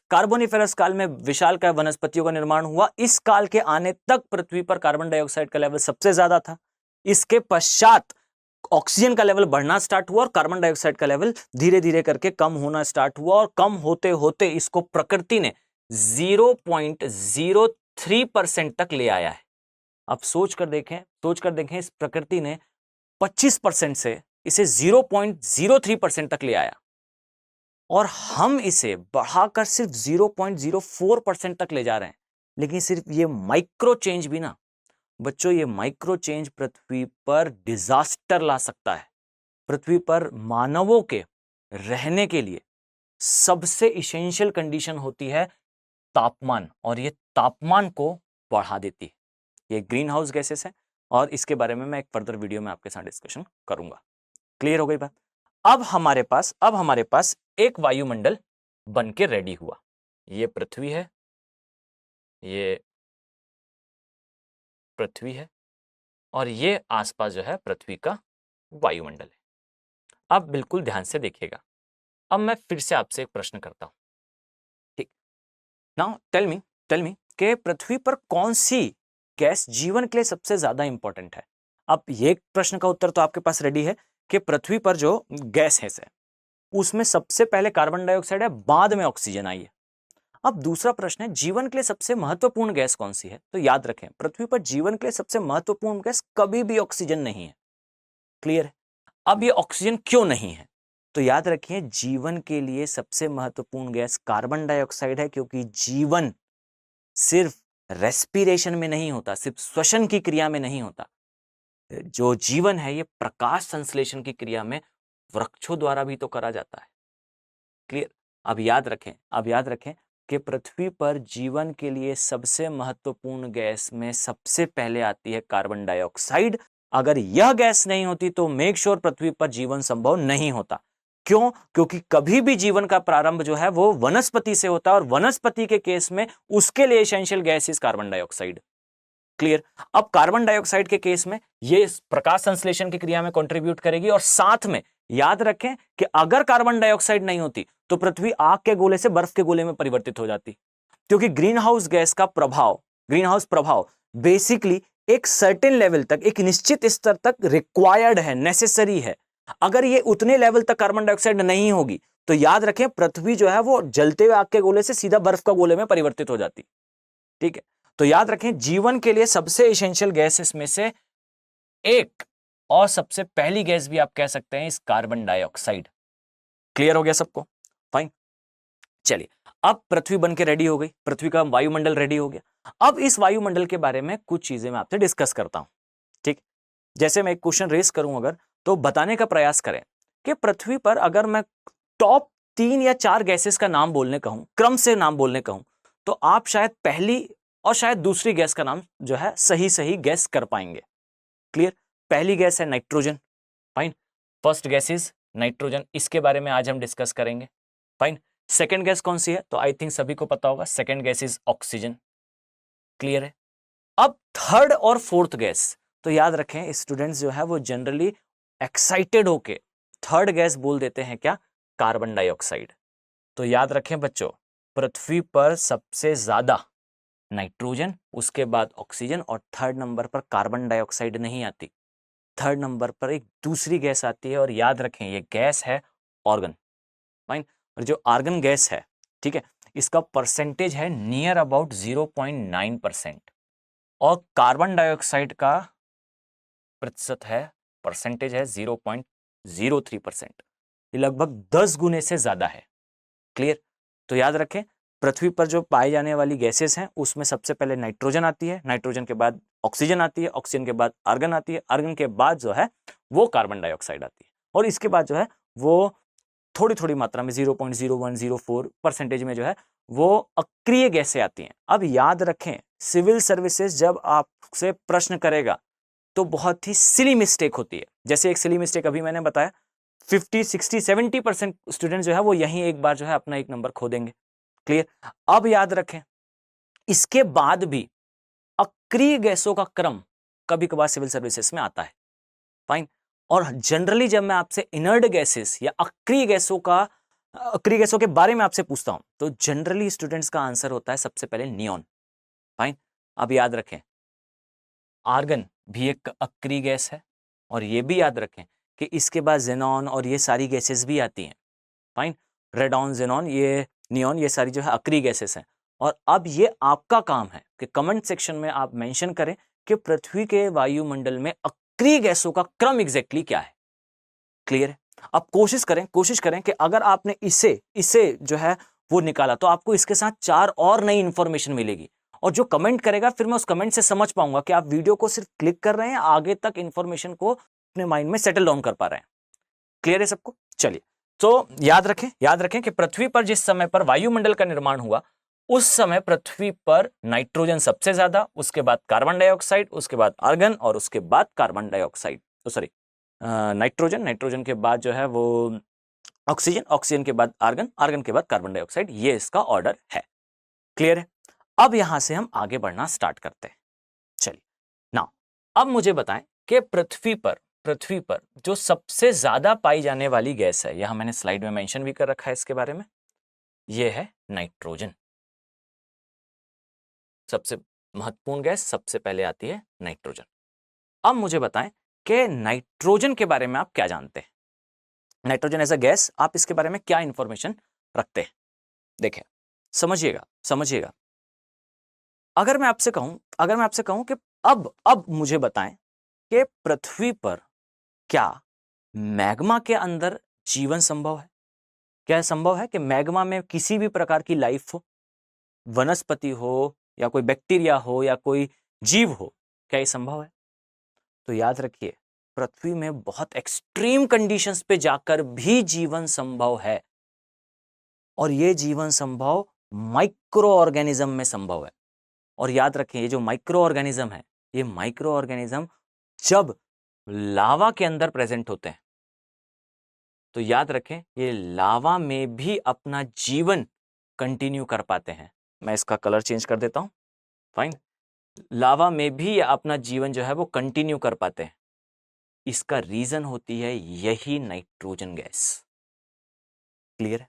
काल में विशालकाय वनस्पतियों का निर्माण हुआ। इस काल के आने तक पृथ्वी पर कार्बन डाइऑक्साइड का लेवल सबसे ज्यादा था। इसके पश्चात ऑक्सीजन का लेवल बढ़ना स्टार्ट हुआ और कार्बन डाइऑक्साइड का लेवल धीरे धीरे करके कम होना स्टार्ट हुआ, और कम होते होते इसको प्रकृति ने 0.03% तक ले आया है। अब सोच कर देखें इस प्रकृति ने 25% से इसे 0.03% तक ले आया, और हम इसे बढ़ाकर सिर्फ 0.04% तक ले जा रहे हैं। लेकिन सिर्फ ये माइक्रो चेंज भी ना बच्चों, ये माइक्रो चेंज पृथ्वी पर डिजास्टर ला सकता है। पृथ्वी पर मानवों के रहने के लिए सबसे इसेंशियल कंडीशन होती है तापमान, और ये तापमान को बढ़ा देती है। ये ग्रीन हाउस गैसेस है, और इसके बारे में मैं एक फर्दर वीडियो में आपके साथ डिस्कशन करूंगा। क्लियर हो गई बात? अब हमारे पास एक वायुमंडल बन के रेडी हुआ। ये पृथ्वी है, ये पृथ्वी है और ये आसपास जो है पृथ्वी का वायुमंडल है। अब बिल्कुल ध्यान से देखिएगा। अब मैं फिर से आपसे एक प्रश्न करता हूं, ठीक। नाउ टेल मी कि पृथ्वी पर कौन सी गैस जीवन के लिए सबसे ज्यादा इंपॉर्टेंट है। अब ये प्रश्न का उत्तर तो आपके पास रेडी है कि पृथ्वी पर जो गैस है उसमें सबसे पहले कार्बन डाइऑक्साइड है, बाद में ऑक्सीजन आई है। अब दूसरा प्रश्न है, जीवन के लिए सबसे महत्वपूर्ण गैस कौन सी है। तो याद रखें, पृथ्वी पर जीवन के लिए सबसे महत्वपूर्ण गैस कभी भी ऑक्सीजन नहीं है। क्लियर है। अब ये ऑक्सीजन क्यों नहीं है, तो याद रखिए जीवन के लिए सबसे महत्वपूर्ण गैस कार्बन डाइऑक्साइड है, क्योंकि जीवन सिर्फ रेस्पिरेशन में नहीं होता, सिर्फ श्वसन की क्रिया में नहीं होता। जो जीवन है ये प्रकाश संश्लेषण की क्रिया में वृक्षों द्वारा भी तो करा जाता है। क्लियर। अब याद रखें कि पृथ्वी पर जीवन के लिए सबसे महत्वपूर्ण गैस में सबसे पहले आती है कार्बन डाइऑक्साइड। अगर यह गैस नहीं होती तो मेक श्योर पृथ्वी पर जीवन संभव नहीं होता। क्यों? क्योंकि कभी भी जीवन का प्रारंभ जो है वो वनस्पति से होता है, और वनस्पति के केस में उसके लिए essential gas is carbon dioxide. Clear. अब कार्बन डाइऑक्साइड के केस में ये प्रकाश संश्लेषण की क्रिया में कंट्रीब्यूट करेगी, और साथ में याद रखें कि अगर कार्बन डाइऑक्साइड नहीं होती तो पृथ्वी आग के गोले से बर्फ के गोले में परिवर्तित हो जाती, क्योंकि ग्रीन हाउस गैस का प्रभाव, ग्रीन हाउस प्रभाव बेसिकली एक सर्टेन लेवल तक, एक निश्चित स्तर तक रिक्वायर्ड है, नेसेसरी है। अगर ये उतने लेवल तक कार्बन डाइऑक्साइड नहीं होगी तो याद रखें पृथ्वी जो है वो जलते हुए आग के गोले से सीधा बर्फ का गोले में परिवर्तित हो जाती। ठीक है। तो याद रखें जीवन के लिए सबसे एसेंशियल गैसेस में से एक और सबसे पहली गैस भी आप कह सकते हैं इस कार्बन डाइऑक्साइड। क्लियर हो गया सबको? फाइन। चलिए, अब पृथ्वी बन के रेडी हो गई, पृथ्वी का वायुमंडल रेडी हो गया। अब इस वायुमंडल के बारे में कुछ चीजें मैं आपसे डिस्कस करता हूं। ठीक। जैसे मैं एक क्वेश्चन रेस करूं अगर, तो बताने का प्रयास करें कि पृथ्वी पर अगर मैं टॉप 3 या 4 गैसेस का नाम बोलने कहूं, क्रम से नाम बोलने कहूं, तो आप शायद पहली और शायद दूसरी गैस का नाम जो है सही गैस कर पाएंगे। क्लियर। पहली गैस है nitrogen. Fine. First gas is nitrogen, इसके बारे में आज हम डिस्कस करेंगे। फाइन। सेकंड गैस कौन सी है, तो आई थिंक सभी को पता होगा, second gas is oxygen. Clear है। अब थर्ड और फोर्थ गैस, तो याद रखें स्टूडेंट्स जो है वो जनरली एक्साइटेड होके थर्ड गैस बोल देते हैं क्या, कार्बन डाइऑक्साइड। तो याद रखें बच्चों, पृथ्वी पर सबसे ज्यादा नाइट्रोजन, उसके बाद ऑक्सीजन, और थर्ड नंबर पर कार्बन डाइऑक्साइड नहीं आती। थर्ड नंबर पर एक दूसरी गैस आती है, और याद रखें ये गैस है ऑर्गन। फाइन। और जो आर्गन गैस है, ठीक है, इसका परसेंटेज है नियर अबाउट 0.9%, और कार्बन डाइऑक्साइड का प्रतिशत है, परसेंटेज है 0.03%। ये लगभग 10 गुने से ज्यादा है। क्लियर। तो याद रखें पृथ्वी पर जो पाए जाने वाली गैसेस हैं उसमें सबसे पहले नाइट्रोजन आती है, नाइट्रोजन के बाद ऑक्सीजन आती है, ऑक्सीजन के बाद आर्गन आती है, आर्गन के बाद जो है वो कार्बन डाइऑक्साइड आती है, और इसके बाद जो है वो थोड़ी थोड़ी मात्रा में 0.0104% में जो है वो अक्रिय गैसें आती हैं। अब याद रखें सिविल सर्विसेज जब आपसे प्रश्न करेगा तो बहुत ही सिली मिस्टेक होती है। जैसे एक सिली मिस्टेक अभी मैंने बताया, 50, 60, 70% स्टूडेंट जो है वो यहीं एक बार जो है अपना एक नंबर खो देंगे। क्लियर। अब याद रखें इसके बाद भी अक्रिय गैसों का क्रम कभी कभार सिविल सर्विसेज में आता है। फाइन। और जनरली जब मैं आपसे इनर्ट गैसेस या अक्रिय गैसों के बारे में आपसे पूछता हूं तो जनरली स्टूडेंट्स का आंसर होता है सबसे पहले नियॉन। फाइन। अब याद रखें आर्गन भी एक अक्रिय गैस है, और ये भी याद रखें कि इसके बाद जेनॉन और ये सारी गैसेस भी आती हैं। फाइन। रेडॉन, जेनॉन, ये नियॉन, ये सारी जो है अक्रिय गैसेस हैं। और अब ये आपका काम है कि कमेंट सेक्शन में आप मेंशन करें कि पृथ्वी के वायुमंडल में अक्रिय गैसों का क्रम एग्जैक्टली क्या है। क्लियर है। अब कोशिश करें कि अगर आपने इसे जो है वो निकाला तो आपको इसके साथ 4 और नई इंफॉर्मेशन मिलेगी, और जो कमेंट करेगा फिर मैं उस कमेंट से समझ पाऊंगा कि आप वीडियो को सिर्फ क्लिक कर रहे हैं, आगे तक इंफॉर्मेशन को अपने माइंड में सेटल डाउन कर पा रहे हैं। क्लियर है सबको? चलिए, तो याद रखें कि पृथ्वी पर जिस समय पर वायुमंडल का निर्माण हुआ उस समय पृथ्वी पर नाइट्रोजन सबसे ज्यादा, उसके बाद कार्बन डाइऑक्साइड, उसके बाद आर्गन, और उसके बाद कार्बन डाइऑक्साइड, तो सॉरी नाइट्रोजन के बाद जो है वो ऑक्सीजन के बाद आर्गन के बाद कार्बन डाइऑक्साइड, ये इसका ऑर्डर है। क्लियर है। अब यहां से हम आगे बढ़ना स्टार्ट करते हैं। चलिए ना, अब मुझे बताएं कि पृथ्वी पर जो सबसे ज्यादा पाई जाने वाली गैस है, यहां मैंने स्लाइड में मेंशन भी कर रखा है इसके बारे में, यह है नाइट्रोजन। सबसे महत्वपूर्ण गैस सबसे पहले आती है नाइट्रोजन। अब मुझे बताएं कि नाइट्रोजन के बारे में आप क्या जानते हैं, नाइट्रोजन एज अ गैस आप इसके बारे में क्या इंफॉर्मेशन रखते हैं। देखें, समझिएगा। अगर मैं आपसे कहूं कि अब मुझे बताएं कि पृथ्वी पर क्या मैग्मा के अंदर जीवन संभव है? क्या संभव है कि मैग्मा में किसी भी प्रकार की लाइफ हो, वनस्पति हो या कोई बैक्टीरिया हो या कोई जीव हो? क्या ये संभव है? तो याद रखिए, पृथ्वी में बहुत एक्सट्रीम कंडीशंस पे जाकर भी जीवन संभव है, और ये जीवन संभव माइक्रो ऑर्गेनिज्म में संभव है। और याद रखें, ये जो माइक्रो ऑर्गेनिज्म है, ये माइक्रो ऑर्गेनिज्म जब लावा के अंदर प्रेजेंट होते हैं, तो याद रखें ये लावा में भी अपना जीवन कंटिन्यू कर पाते हैं। मैं इसका कलर चेंज कर देता हूं। फाइन, लावा में भी ये अपना जीवन जो है वो कंटिन्यू कर पाते हैं। इसका रीजन होती है यही नाइट्रोजन गैस। क्लियर है?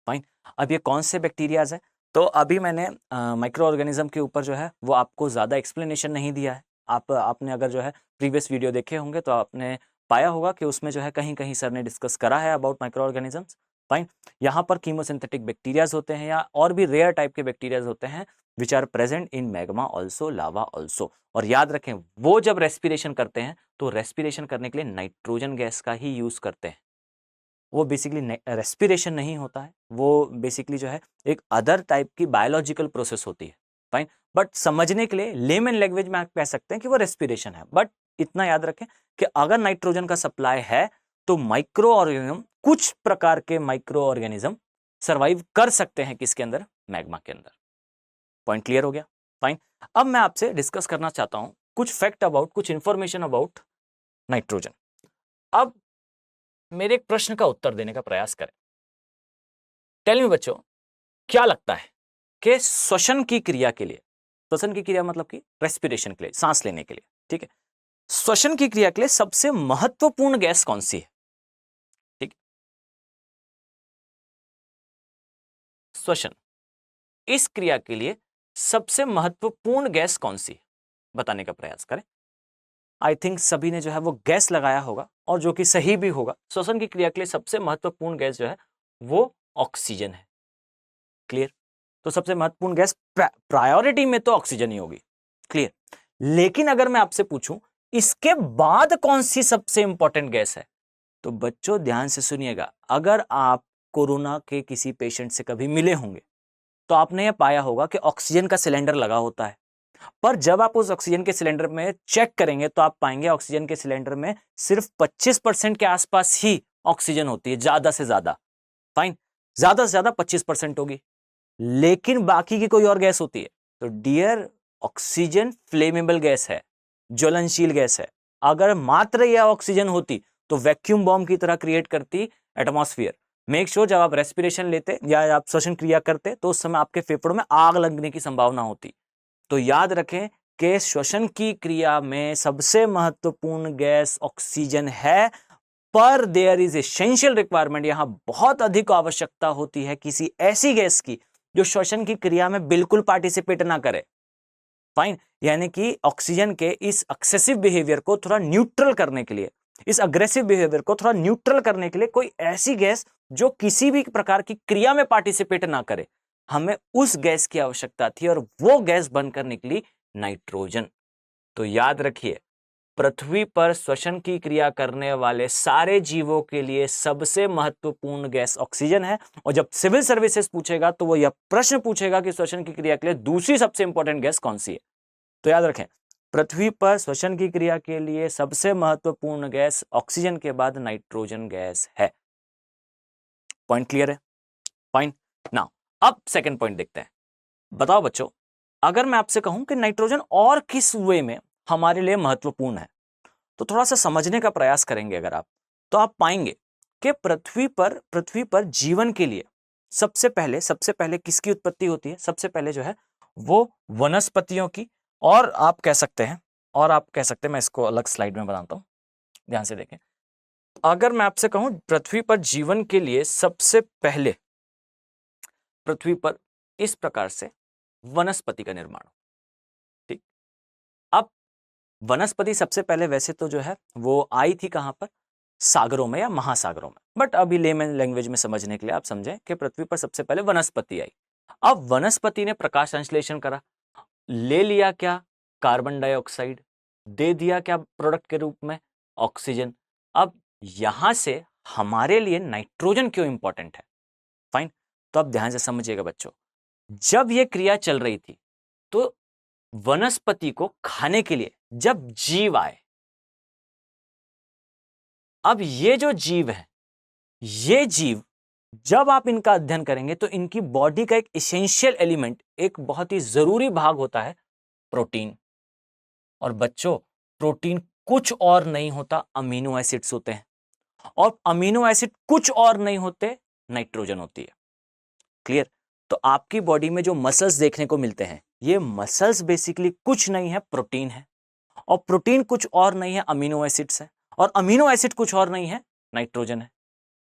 फाइन। अब ये कौन से बैक्टीरियाज है? तो अभी मैंने माइक्रो ऑर्गेनिज्म के ऊपर जो है वो आपको ज़्यादा एक्सप्लेनेशन नहीं दिया है। आपने अगर जो है प्रीवियस वीडियो देखे होंगे तो आपने पाया होगा कि उसमें जो है कहीं कहीं सर ने डिस्कस करा है अबाउट माइक्रो ऑर्गेनिजम्स। फाइन। यहाँ पर कीमोसिंथेटिक बैक्टीरियाज होते हैं या और भी रेयर टाइप के बैक्टीरियाज होते हैं which are present in magma also, lava also. और याद रखें, वो जब रेस्पिरेशन करते हैं तो रेस्पिरेशन करने के लिए नाइट्रोजन गैस का ही यूज करते हैं। वो बेसिकली रेस्पिरेशन नहीं होता है, वो बेसिकली जो है एक अदर टाइप की बायोलॉजिकल प्रोसेस होती है। फाइन। बट समझने के लिए लेमन लैंग्वेज में आप कह सकते हैं कि वो रेस्पिरेशन है। बट इतना याद रखें कि अगर नाइट्रोजन का सप्लाई है तो माइक्रो ऑर्गेनिज्म, कुछ प्रकार के माइक्रो ऑर्गेनिज्म सर्वाइव कर सकते हैं किसके अंदर? मैग्मा के अंदर। पॉइंट क्लियर हो गया? फाइन। अब मैं आपसे डिस्कस करना चाहता हूं कुछ फैक्ट अबाउट, कुछ इंफॉर्मेशन अबाउट नाइट्रोजन। अब मेरे एक प्रश्न का उत्तर देने का प्रयास करें। टेल मी बच्चों, क्या लगता है कि श्वसन की क्रिया के लिए, श्वसन की क्रिया मतलब कि रेस्पिरेशन के लिए, सांस लेने के लिए, ठीक है, श्वसन की क्रिया के लिए सबसे महत्वपूर्ण गैस कौन सी है? ठीक, श्वसन, इस क्रिया के लिए सबसे महत्वपूर्ण गैस कौन सी है? बताने का प्रयास करें। आई थिंक सभी ने जो है वो गैस लगाया होगा और जो कि सही भी होगा। श्वसन की क्रिया के लिए सबसे महत्वपूर्ण गैस जो है वो ऑक्सीजन है। क्लियर? तो सबसे महत्वपूर्ण गैस प्रायोरिटी में तो ऑक्सीजन ही होगी। क्लियर? लेकिन अगर मैं आपसे पूछूं इसके बाद कौन सी सबसे इंपॉर्टेंट गैस है, तो बच्चों ध्यान से सुनिएगा। अगर आप कोरोना के किसी पेशेंट से कभी मिले होंगे तो आपने यह पाया होगा कि ऑक्सीजन का सिलेंडर लगा होता है, पर जब आप उस ऑक्सीजन के सिलेंडर में चेक करेंगे तो आप पाएंगे ऑक्सीजन के सिलेंडर में सिर्फ 25% के आसपास ही ऑक्सीजन होती है, ज्यादा से ज्यादा। फाइन, ज्यादा से ज्यादा 25% होगी, लेकिन बाकी की कोई और गैस होती है। तो डियर, ऑक्सीजन फ्लेमेबल गैस है, ज्वलनशील गैस है। अगर मात्र यह ऑक्सीजन होती तो वैक्यूम बॉम्ब की तरह क्रिएट करती एटमॉस्फेयर। मेक श्योर जब आप रेस्पिरेशन लेते या आप श्वसन क्रिया करते तो उस समय आपके फेफड़ों में आग लगने की संभावना होती। तो याद रखें कि श्वसन की क्रिया में सबसे महत्वपूर्ण गैस ऑक्सीजन है, पर देयर इज एसेंशियल रिक्वायरमेंट, यहां बहुत अधिक आवश्यकता होती है किसी ऐसी गैस की जो श्वसन की क्रिया में बिल्कुल पार्टिसिपेट ना करे। फाइन, यानी कि ऑक्सीजन के इस एक्सेसिव बिहेवियर को थोड़ा न्यूट्रल करने के लिए, इस अग्रेसिव बिहेवियर को थोड़ा न्यूट्रल करने के लिए कोई ऐसी गैस जो किसी भी प्रकार की क्रिया में पार्टिसिपेट ना करे, हमें उस गैस की आवश्यकता थी और वो गैस बंद करने के लिए नाइट्रोजन। तो याद रखिए, पृथ्वी पर श्वसन की क्रिया करने वाले सारे जीवों के लिए सबसे महत्वपूर्ण गैस ऑक्सीजन है। और जब सिविल सर्विसेज पूछेगा तो वो यह प्रश्न पूछेगा कि श्वसन की क्रिया के लिए दूसरी सबसे इंपॉर्टेंट गैस कौन सी है। तो याद रखें, पृथ्वी पर श्वसन की क्रिया के लिए सबसे महत्वपूर्ण गैस ऑक्सीजन के बाद नाइट्रोजन गैस है। पॉइंट क्लियर है? फाइन। नाउ अब सेकंड पॉइंट देखते हैं। बताओ बच्चों, अगर मैं आपसे कहूं कि नाइट्रोजन और किस वे में हमारे लिए महत्वपूर्ण है, तो थोड़ा सा समझने का प्रयास करेंगे अगर आप, तो आप पाएंगे कि पृथ्वी पर जीवन के लिए सबसे पहले किसकी उत्पत्ति होती है? सबसे पहले जो है वो वनस्पतियों की, और आप कह सकते हैं मैं इसको अलग स्लाइड में बनाता हूं, ध्यान से देखें। अगर मैं आपसे कहूं पृथ्वी पर जीवन के लिए सबसे पहले पृथ्वी पर इस प्रकार से वनस्पति का निर्माण, ठीक। अब वनस्पति सबसे पहले वैसे तो जो है वो आई थी कहां पर, सागरों में या महासागरों में, बट अभी लेमन लैंग्वेज में समझने के लिए आप समझें कि पृथ्वी पर सबसे पहले वनस्पति आई। अब वनस्पति ने प्रकाश संश्लेषण करा, ले लिया क्या, कार्बन डाइऑक्साइड, दे दिया क्या प्रोडक्ट के रूप में, ऑक्सीजन। अब यहां से हमारे लिए नाइट्रोजन क्यों इंपॉर्टेंट है, फाइन। तो अब ध्यान से समझिएगा बच्चों, जब यह क्रिया चल रही थी तो वनस्पति को खाने के लिए जब जीव आए, अब ये जो जीव है, ये जीव जब आप इनका अध्ययन करेंगे तो इनकी बॉडी का एक इसेंशियल एलिमेंट, एक बहुत ही जरूरी भाग होता है प्रोटीन। और बच्चों प्रोटीन कुछ और नहीं होता, अमीनो एसिड्स होते हैं, और अमीनो एसिड कुछ और नहीं होते, नाइट्रोजन होती है। क्लियर। तो आपकी बॉडी में जो मसल्स देखने को मिलते हैं, ये मसल्स बेसिकली कुछ नहीं है, प्रोटीन है, और प्रोटीन कुछ और नहीं है, अमीनो एसिड्स है, और अमीनो एसिड कुछ और नहीं है, नाइट्रोजन है।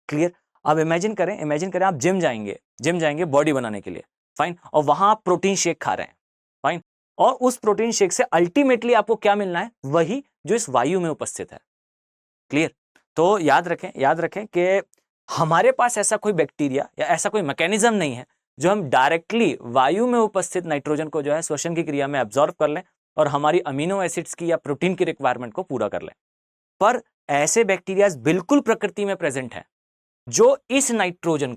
क्लियर। अब इमेजिन करें आप जिम जाएंगे बॉडी बनाने के लिए, फाइन, और वहां आप प्रोटीन शेक खा रहे हैं, फाइन, और उस प्रोटीन शेक से अल्टीमेटली आपको क्या मिलना है, वही जो इस वायु में उपस्थित है। क्लियर। तो याद रखें कि हमारे पास ऐसा कोई बैक्टीरिया या ऐसा कोई मैकेनिज्म नहीं है जो हम डायरेक्टली वायु में उपस्थित नाइट्रोजन को जो है श्वसन की क्रिया में एब्जॉर्ब कर लें और हमारी अमीनो एसिड्स की या प्रोटीन की रिक्वायरमेंट को पूरा कर लें। पर ऐसे बैक्टीरिया बिल्कुल प्रकृति में प्रेजेंट है जो इस नाइट्रोजन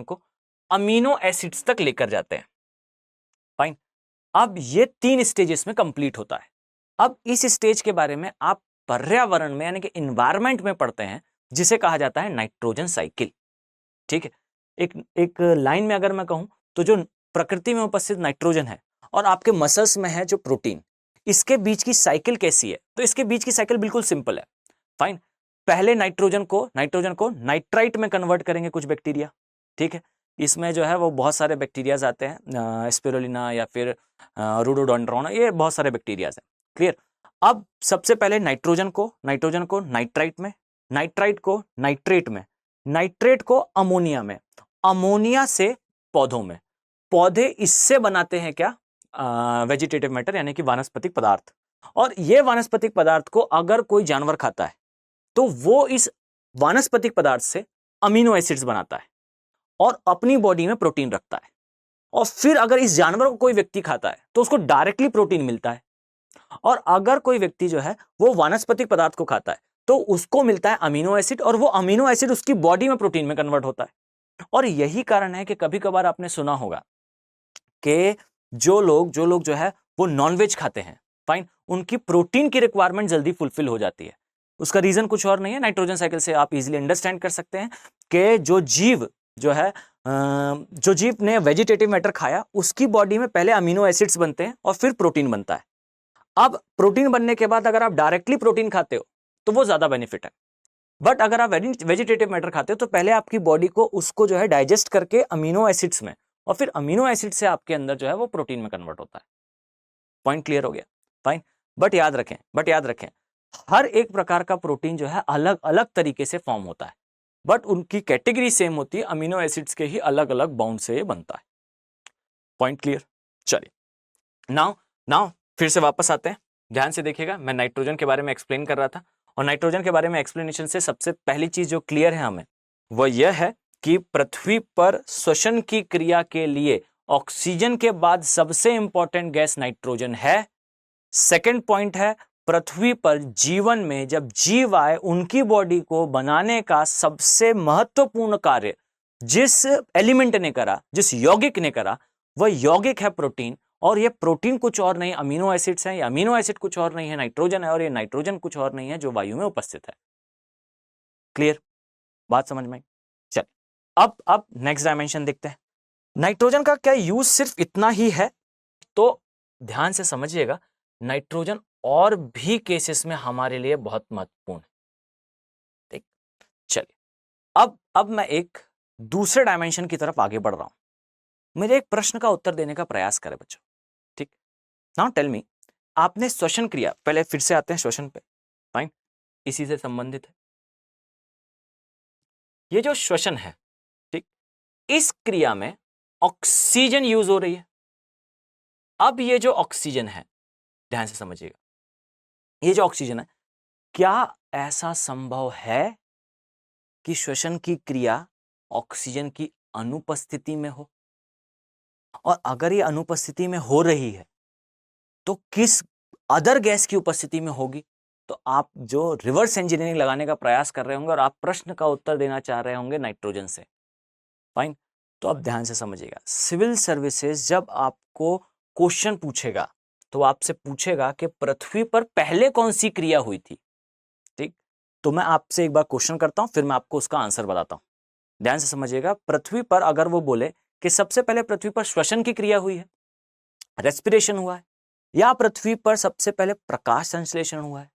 को अमीनो एसिड्स तक लेकर जाते हैं। फाइन। अब ये 3 स्टेजेस में कंप्लीट होता है। अब इस स्टेज के बारे में आप पर्यावरण में यानी कि एनवायरनमेंट में पढ़ते हैं, जिसे कहा जाता है नाइट्रोजन साइकिल। ठीक है। एक लाइन में अगर मैं कहूं तो जो प्रकृति में उपस्थित नाइट्रोजन है और आपके मसल्स में है जो प्रोटीन, इसके बीच की साइकिल कैसी है, तो इसके बीच की साइकिल बिल्कुल सिंपल है। फाइन। पहले नाइट्रोजन को नाइट्राइट में कन्वर्ट करेंगे कुछ बैक्टीरिया। ठीक है। इसमें जो है वो बहुत सारे बैक्टीरियाज आते हैं, स्पिरुलिना या फिर रोडोडेंड्रॉन, ये बहुत सारे बैक्टीरियाज हैं। क्लियर। अब सबसे पहले नाइट्रोजन को नाइट्राइट में, नाइट्राइट को नाइट्रेट में, नाइट्रेट को अमोनिया में, अमोनिया से पौधों में, पौधे इससे बनाते हैं क्या, वेजिटेटिव मैटर यानी कि वानस्पतिक पदार्थ। और ये वानस्पतिक पदार्थ को अगर कोई जानवर खाता है तो वो इस वानस्पतिक पदार्थ से अमीनो एसिड्स बनाता है और अपनी बॉडी में प्रोटीन रखता है। और फिर अगर इस जानवर को कोई व्यक्ति खाता है तो उसको डायरेक्टली प्रोटीन मिलता है, और अगर कोई व्यक्ति जो है वो वानस्पतिक पदार्थ को खाता है तो उसको मिलता है अमीनो एसिड, और वो अमीनो एसिड उसकी बॉडी में प्रोटीन में कन्वर्ट होता है। और यही कारण है कि कभी कभार आपने सुना होगा कि जो लोग जो है वो नॉनवेज खाते हैं, फाइन, उनकी प्रोटीन की रिक्वायरमेंट जल्दी फुलफिल हो जाती है। उसका रीजन कुछ और नहीं है, नाइट्रोजन साइकिल से आप इजीली अंडरस्टैंड कर सकते हैं कि जो जीव ने वेजिटेटिव मैटर खाया उसकी बॉडी में पहले अमीनो एसिड्स बनते हैं और फिर प्रोटीन बनता है। अब प्रोटीन बनने के बाद अगर आप डायरेक्टली प्रोटीन खाते हो तो वो ज्यादा बेनिफिट है, बट अगर आप वेजिटेटिव मैटर खाते हो तो पहले आपकी बॉडी को उसको जो है डाइजेस्ट करके अमीनो एसिड्स में, और फिर अमीनो एसिड से आपके अंदर जो है वो प्रोटीन में कन्वर्ट होता है। पॉइंट क्लियर हो गया? फाइन। बट याद रखें हर एक प्रकार का प्रोटीन जो है अलग अलग तरीके से फॉर्म होता है, बट उनकी कैटेगरी सेम होती है, अमीनो एसिड्स के ही अलग अलग बाउंड से बनता है। Point clear? चलिए नाउ फिर से वापस आते हैं, ध्यान से देखिएगा। मैं नाइट्रोजन के बारे में एक्सप्लेन कर रहा था, और नाइट्रोजन के बारे में एक्सप्लेनेशन से सबसे पहली चीज जो क्लियर है हमें वो यह है कि पृथ्वी पर श्वसन की क्रिया के लिए ऑक्सीजन के बाद सबसे इंपॉर्टेंट गैस नाइट्रोजन है। सेकंड पॉइंट है, पृथ्वी पर जीवन में जब जीव आए उनकी बॉडी को बनाने का सबसे महत्वपूर्ण कार्य जिस एलिमेंट ने करा, जिस यौगिक ने करा, वह यौगिक है प्रोटीन। और ये प्रोटीन कुछ और नहीं अमीनो एसिड्स हैं, ये अमीनो एसिड कुछ और नहीं है नाइट्रोजन है, और ये नाइट्रोजन कुछ और नहीं है जो वायु में उपस्थित है। क्लियर? बात समझ में? चल अब नेक्स्ट डायमेंशन देखते हैं। नाइट्रोजन का क्या यूज सिर्फ इतना ही है? तो ध्यान से समझिएगा, नाइट्रोजन और भी केसेस में हमारे लिए बहुत महत्वपूर्ण है। ठीक, चलिए अब मैं एक दूसरे डायमेंशन की तरफ आगे बढ़ रहा हूं। मेरे एक प्रश्न का उत्तर देने का प्रयास करें बच्चों। ठीक, नाउ टेल मी, आपने श्वसन क्रिया, पहले फिर से आते हैं श्वसन पे, फाइन, इसी से संबंधित है ये जो श्वसन है। ठीक, इस क्रिया में ऑक्सीजन यूज हो रही है। अब ये जो ऑक्सीजन है, ध्यान से समझिएगा, ये जो ऑक्सीजन है, क्या ऐसा संभव है कि श्वसन की क्रिया ऑक्सीजन की अनुपस्थिति में हो? और अगर ये अनुपस्थिति में हो रही है तो किस अदर गैस की उपस्थिति में होगी? तो आप जो रिवर्स इंजीनियरिंग लगाने का प्रयास कर रहे होंगे और आप प्रश्न का उत्तर देना चाह रहे होंगे नाइट्रोजन से, फाइन। तो अब ध्यान से समझिएगा, सिविल सर्विसेज जब आपको क्वेश्चन पूछेगा तो आपसे पूछेगा कि पृथ्वी पर पहले कौन सी क्रिया हुई थी। ठीक, तो मैं आपसे एक बार क्वेश्चन करता हूं, फिर मैं आपको उसका आंसर बताता हूं। ध्यान से समझिएगा, पृथ्वी पर अगर वो बोले कि सबसे पहले पृथ्वी पर श्वसन की क्रिया हुई है, रेस्पिरेशन हुआ है, या पृथ्वी पर सबसे पहले प्रकाश संश्लेषण हुआ है,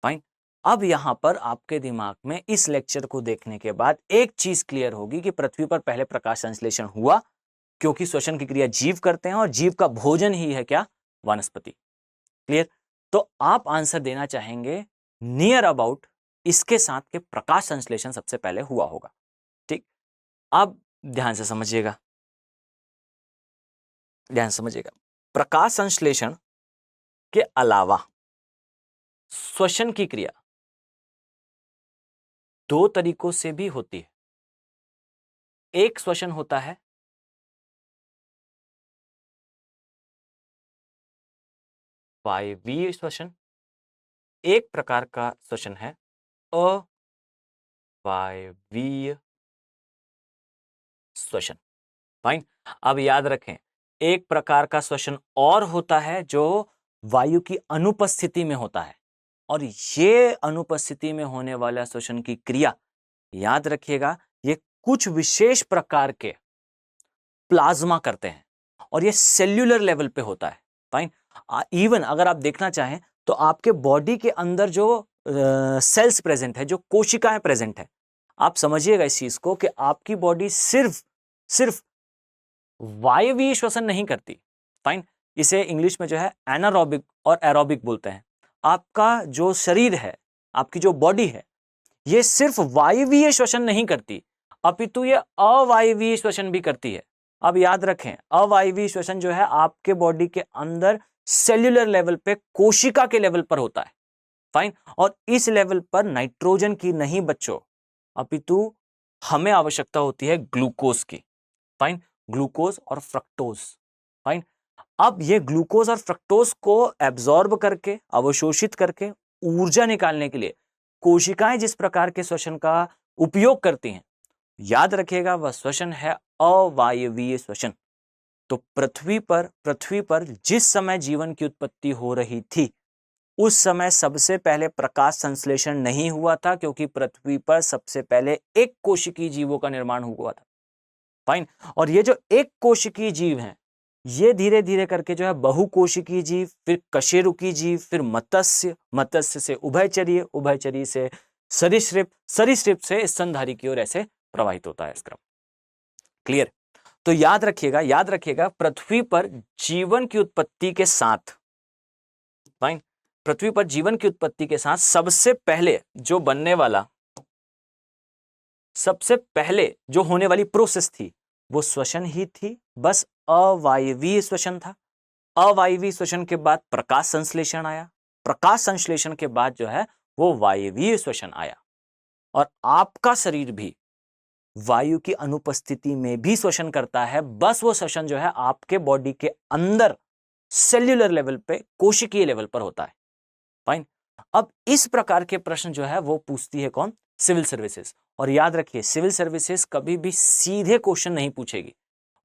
फाइन। अब यहां पर आपके दिमाग में इस लेक्चर को देखने के बाद एक चीज क्लियर होगी कि पृथ्वी पर पहले प्रकाश संश्लेषण हुआ, क्योंकि श्वसन की क्रिया जीव करते हैं और जीव का भोजन ही है क्या? वनस्पति। क्लियर? तो आप आंसर देना चाहेंगे नियर अबाउट इसके साथ के प्रकाश संश्लेषण सबसे पहले हुआ होगा। ठीक, अब ध्यान से समझिएगा, ध्यान से समझिएगा, प्रकाश संश्लेषण के अलावा श्वसन की क्रिया दो तरीकों से भी होती है। एक श्वसन होता है वायवीय श्वसन, एक प्रकार का श्वसन है अवायवीय श्वसन, फाइन। अब याद रखें, एक प्रकार का श्वसन और होता है जो वायु की अनुपस्थिति में होता है, और ये अनुपस्थिति में होने वाला श्वसन की क्रिया, याद रखिएगा, ये कुछ विशेष प्रकार के प्लाज्मा करते हैं और ये सेल्यूलर लेवल पे होता है, फाइन। इवन अगर आप देखना चाहें तो आपके बॉडी के अंदर जो सेल्स प्रेजेंट है, जो कोशिकाएं प्रेजेंट है, आप समझिएगा इस चीज को कि आपकी बॉडी सिर्फ वायवीय श्वसन नहीं करती, फाइन। इसे इंग्लिश में जो है एनारोबिक और एरोबिक बोलते हैं। आपका जो शरीर है, आपकी जो बॉडी है, ये सिर्फ वायवीय श्वसन नहीं करती, अपितु ये अवायवीय श्वसन भी करती है। अब याद रखें, अवायवीय श्वसन जो है आपके बॉडी के अंदर सेल्यूलर लेवल पे, कोशिका के लेवल पर होता है, फाइन। और इस लेवल पर नाइट्रोजन की नहीं बच्चों, अपितु हमें आवश्यकता होती है ग्लूकोज की, फाइन, ग्लूकोज और फ्रक्टोज, फाइन। अब ये ग्लूकोज और फ्रक्टोज को एब्जॉर्ब करके, अवशोषित करके ऊर्जा निकालने के लिए कोशिकाएं जिस प्रकार के श्वसन का उपयोग करती हैं, याद रखिएगा, वह श्वसन है अवायवीय श्वसन। तो पृथ्वी पर जिस समय जीवन की उत्पत्ति हो रही थी, उस समय सबसे पहले प्रकाश संश्लेषण नहीं हुआ था, क्योंकि पृथ्वी पर सबसे पहले एक कोशिकीय जीवों का निर्माण हुआ था, फाइन। और ये जो एक कोशिकीय जीव हैं, ये धीरे धीरे करके जो है बहुकोशिकीय जीव, फिर कशेरुकी जीव, फिर मत्स्य, मत्स्य से उभयचरीय, उभयचरीय से सरीसृप, सरीसृप से स्तनधारी की ओर ऐसे प्रवाहित होता है क्रम। क्लियर? तो याद रखिएगा, पृथ्वी पर जीवन की उत्पत्ति के साथ, फाइन, पृथ्वी पर जीवन की उत्पत्ति के साथ सबसे पहले जो बनने वाला, सबसे पहले जो होने वाली प्रोसेस थी, वो श्वसन ही थी, बस अवायवीय श्वसन था। अवायवीय श्वसन के बाद प्रकाश संश्लेषण आया, प्रकाश संश्लेषण के बाद जो है वो वायवीय श्वसन आया। और आपका शरीर भी वायु की अनुपस्थिति में भी श्वसन करता है, बस वो श्वसन जो है आपके बॉडी के अंदर सेल्यूलर लेवल पे, कोशिकीय लेवल पर होता है, फाइन। अब इस प्रकार के प्रश्न जो है वो पूछती है कौन? Civil services. और याद रखिए, सिविल सर्विसेज कभी भी सीधे क्वेश्चन नहीं पूछेगी।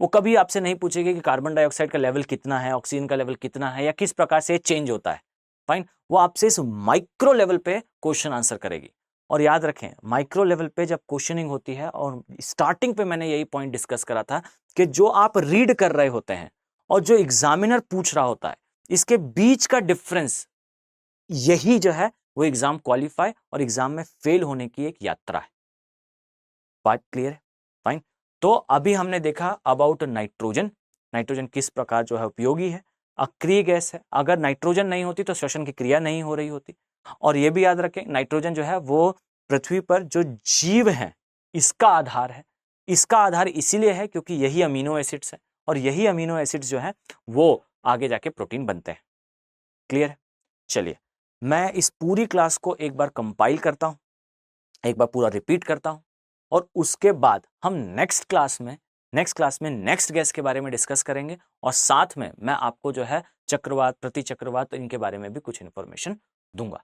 वो कभी आपसे नहीं पूछेगी कि कार्बन डाइऑक्साइड का लेवल कितना है, ऑक्सीजन का लेवल कितना है, या किस प्रकार से चेंज होता है, फाइन। वो आपसे इस माइक्रो लेवल पे क्वेश्चन आंसर करेगी। और याद रखें, माइक्रो लेवल पे जब क्वेश्चनिंग होती है, और स्टार्टिंग पे मैंने यही पॉइंट डिस्कस करा था कि जो आप रीड कर रहे होते हैं और जो एग्जामिनर पूछ रहा होता है, इसके बीच का डिफरेंस, यही जो है वो एग्जाम क्वालिफाई और एग्जाम में फेल होने की एक यात्रा है। बात क्लियर है? फाइन। तो अभी हमने देखा अबाउट नाइट्रोजन, नाइट्रोजन किस प्रकार जो है उपयोगी है, अक्रिय गैस है, अगर नाइट्रोजन नहीं होती तो श्वसन की क्रिया नहीं हो रही होती। और ये भी याद रखें नाइट्रोजन जो है वो पृथ्वी पर जो जीव है इसका आधार है। इसका आधार इसीलिए है क्योंकि यही अमीनो एसिड्स है और यही अमीनो एसिड्स जो है वो आगे जाके प्रोटीन बनते हैं। क्लियर है? चलिए मैं इस पूरी क्लास को एक बार कंपाइल करता हूं, एक बार पूरा रिपीट करता हूं और उसके बाद हम नेक्स्ट क्लास में नेक्स्ट गैस के बारे में डिस्कस करेंगे और साथ में मैं आपको जो है चक्रवात, प्रति चक्रवात, इनके बारे में भी कुछ इंफॉर्मेशन दूंगा।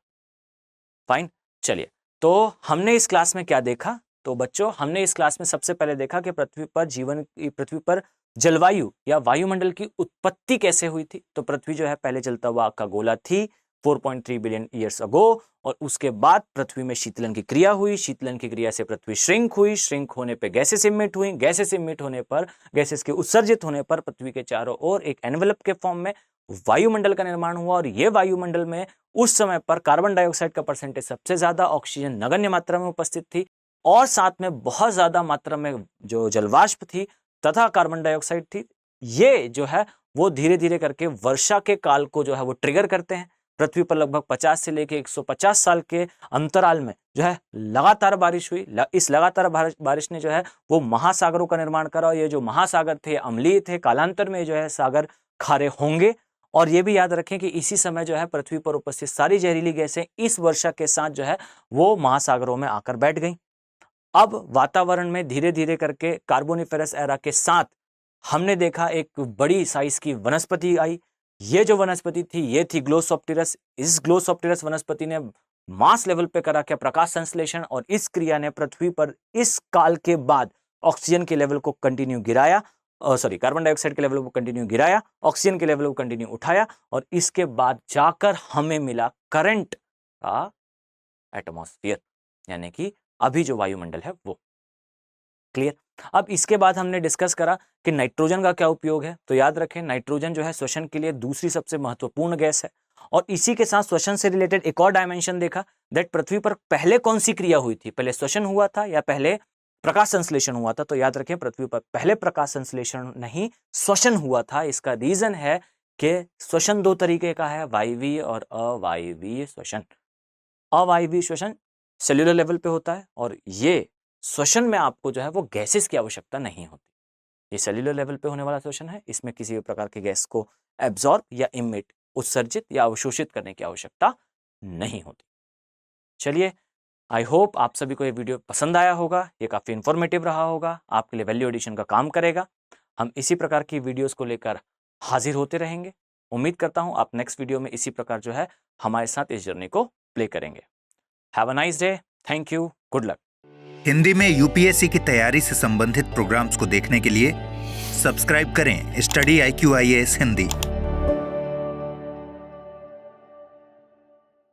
फाइन, चलिए तो हमने इस क्लास में क्या देखा? तो बच्चों हमने इस क्लास में सबसे पहले देखा कि पृथ्वी पर जलवायु या वायुमंडल की उत्पत्ति कैसे हुई थी। तो पृथ्वी जो है पहले जलता हुआ का गोला थी 4.3 बिलियन ईयर्स अगो और उसके बाद पृथ्वी में शीतलन की क्रिया हुई, शीतलन की क्रिया से पृथ्वी श्रिंक हुई, श्रिंक होने पे गैसेस इमिट हुई, गैसेस इमिट होने पर गैसेस के उत्सर्जित होने पर पृथ्वी के चारों ओर एक एनवेलप के फॉर्म में वायुमंडल का निर्माण हुआ और ये वायुमंडल में उस समय पर कार्बन डाइऑक्साइड का परसेंटेज सबसे ज्यादा, ऑक्सीजन नगण्य मात्रा में उपस्थित थी और साथ में बहुत ज्यादा मात्रा में जो जलवाष्प थी तथा कार्बन डाइऑक्साइड थी। ये जो है वो धीरे धीरे करके वर्षा के काल को जो है वो ट्रिगर करते हैं। पृथ्वी पर लगभग 50 से लेकर 150 साल के अंतराल में जो है लगातार बारिश हुई। इस लगातार बारिश ने जो है वो महासागरों का निर्माण करा और ये जो महासागर थे अम्लीय थे, कालांतर में जो है सागर खारे होंगे। और ये भी याद रखें कि इसी समय जो है पृथ्वी पर उपस्थित सारी जहरीली गैसें इस वर्षा के साथ जो है वो महासागरों में आकर बैठ गई। अब वातावरण में धीरे धीरे करके कार्बोनिफेरस एरा के साथ हमने देखा एक बड़ी साइज की वनस्पति आई। ये जो वनस्पति थी ये थी ग्लोसोप्टेरस। इस ग्लोसोप्टेरस वनस्पति ने मास लेवल पे करा क्या? प्रकाश संश्लेषण। और इस क्रिया ने पृथ्वी पर इस काल के बाद ऑक्सीजन के लेवल को कंटिन्यू गिराया, कार्बन डाइऑक्साइड के लेवल को कंटिन्यू गिराया, ऑक्सीजन के लेवल को कंटिन्यू उठाया और इसके बाद जाकर हमें मिला करंट का एटमॉस्फेयर, यानी कि अभी जो वायुमंडल है वो। क्लियर? अब इसके बाद हमने डिस्कस करा कि नाइट्रोजन का क्या उपयोग है। तो याद रखें नाइट्रोजन जो है श्वसन के लिए दूसरी सबसे महत्वपूर्ण गैस है और इसी के साथ श्वसन से रिलेटेड एक और डायमेंशन देखा दैट पृथ्वी पर पहले कौन सी क्रिया हुई थी, पहले श्वसन हुआ था या पहले प्रकाश संश्लेषण हुआ था। तो याद रखें पृथ्वी पर पहले प्रकाश संश्लेषण नहीं श्वसन हुआ था। इसका रीजन है कि श्वसन दो तरीके का है, वायवीय और अवायवीय श्वसन। अवायवीय श्वसन सेल्यूलर लेवल पे होता है और ये श्वसन में आपको जो है वो गैसेस की आवश्यकता नहीं होती। ये सेल्यूलर लेवल पे होने वाला श्वसन है, इसमें किसी भी प्रकार के गैस को एब्जॉर्ब या इमिट, उत्सर्जित या अवशोषित करने की आवश्यकता नहीं होती। चलिए आई होप आप सभी को ये वीडियो पसंद आया होगा, ये काफ़ी इन्फॉर्मेटिव रहा होगा, आपके लिए वैल्यू एडिशन का काम करेगा। हम इसी प्रकार की वीडियोस को लेकर हाजिर होते रहेंगे। उम्मीद करता हूँ आप नेक्स्ट वीडियो में इसी प्रकार जो है हमारे साथ इस जर्नी को प्ले करेंगे। Have a nice day, thank you, good luck. Hindi में यूपीएससी की तैयारी से संबंधित प्रोग्राम्स को देखने के लिए सब्सक्राइब करें स्टडी IQ IAS हिंदी।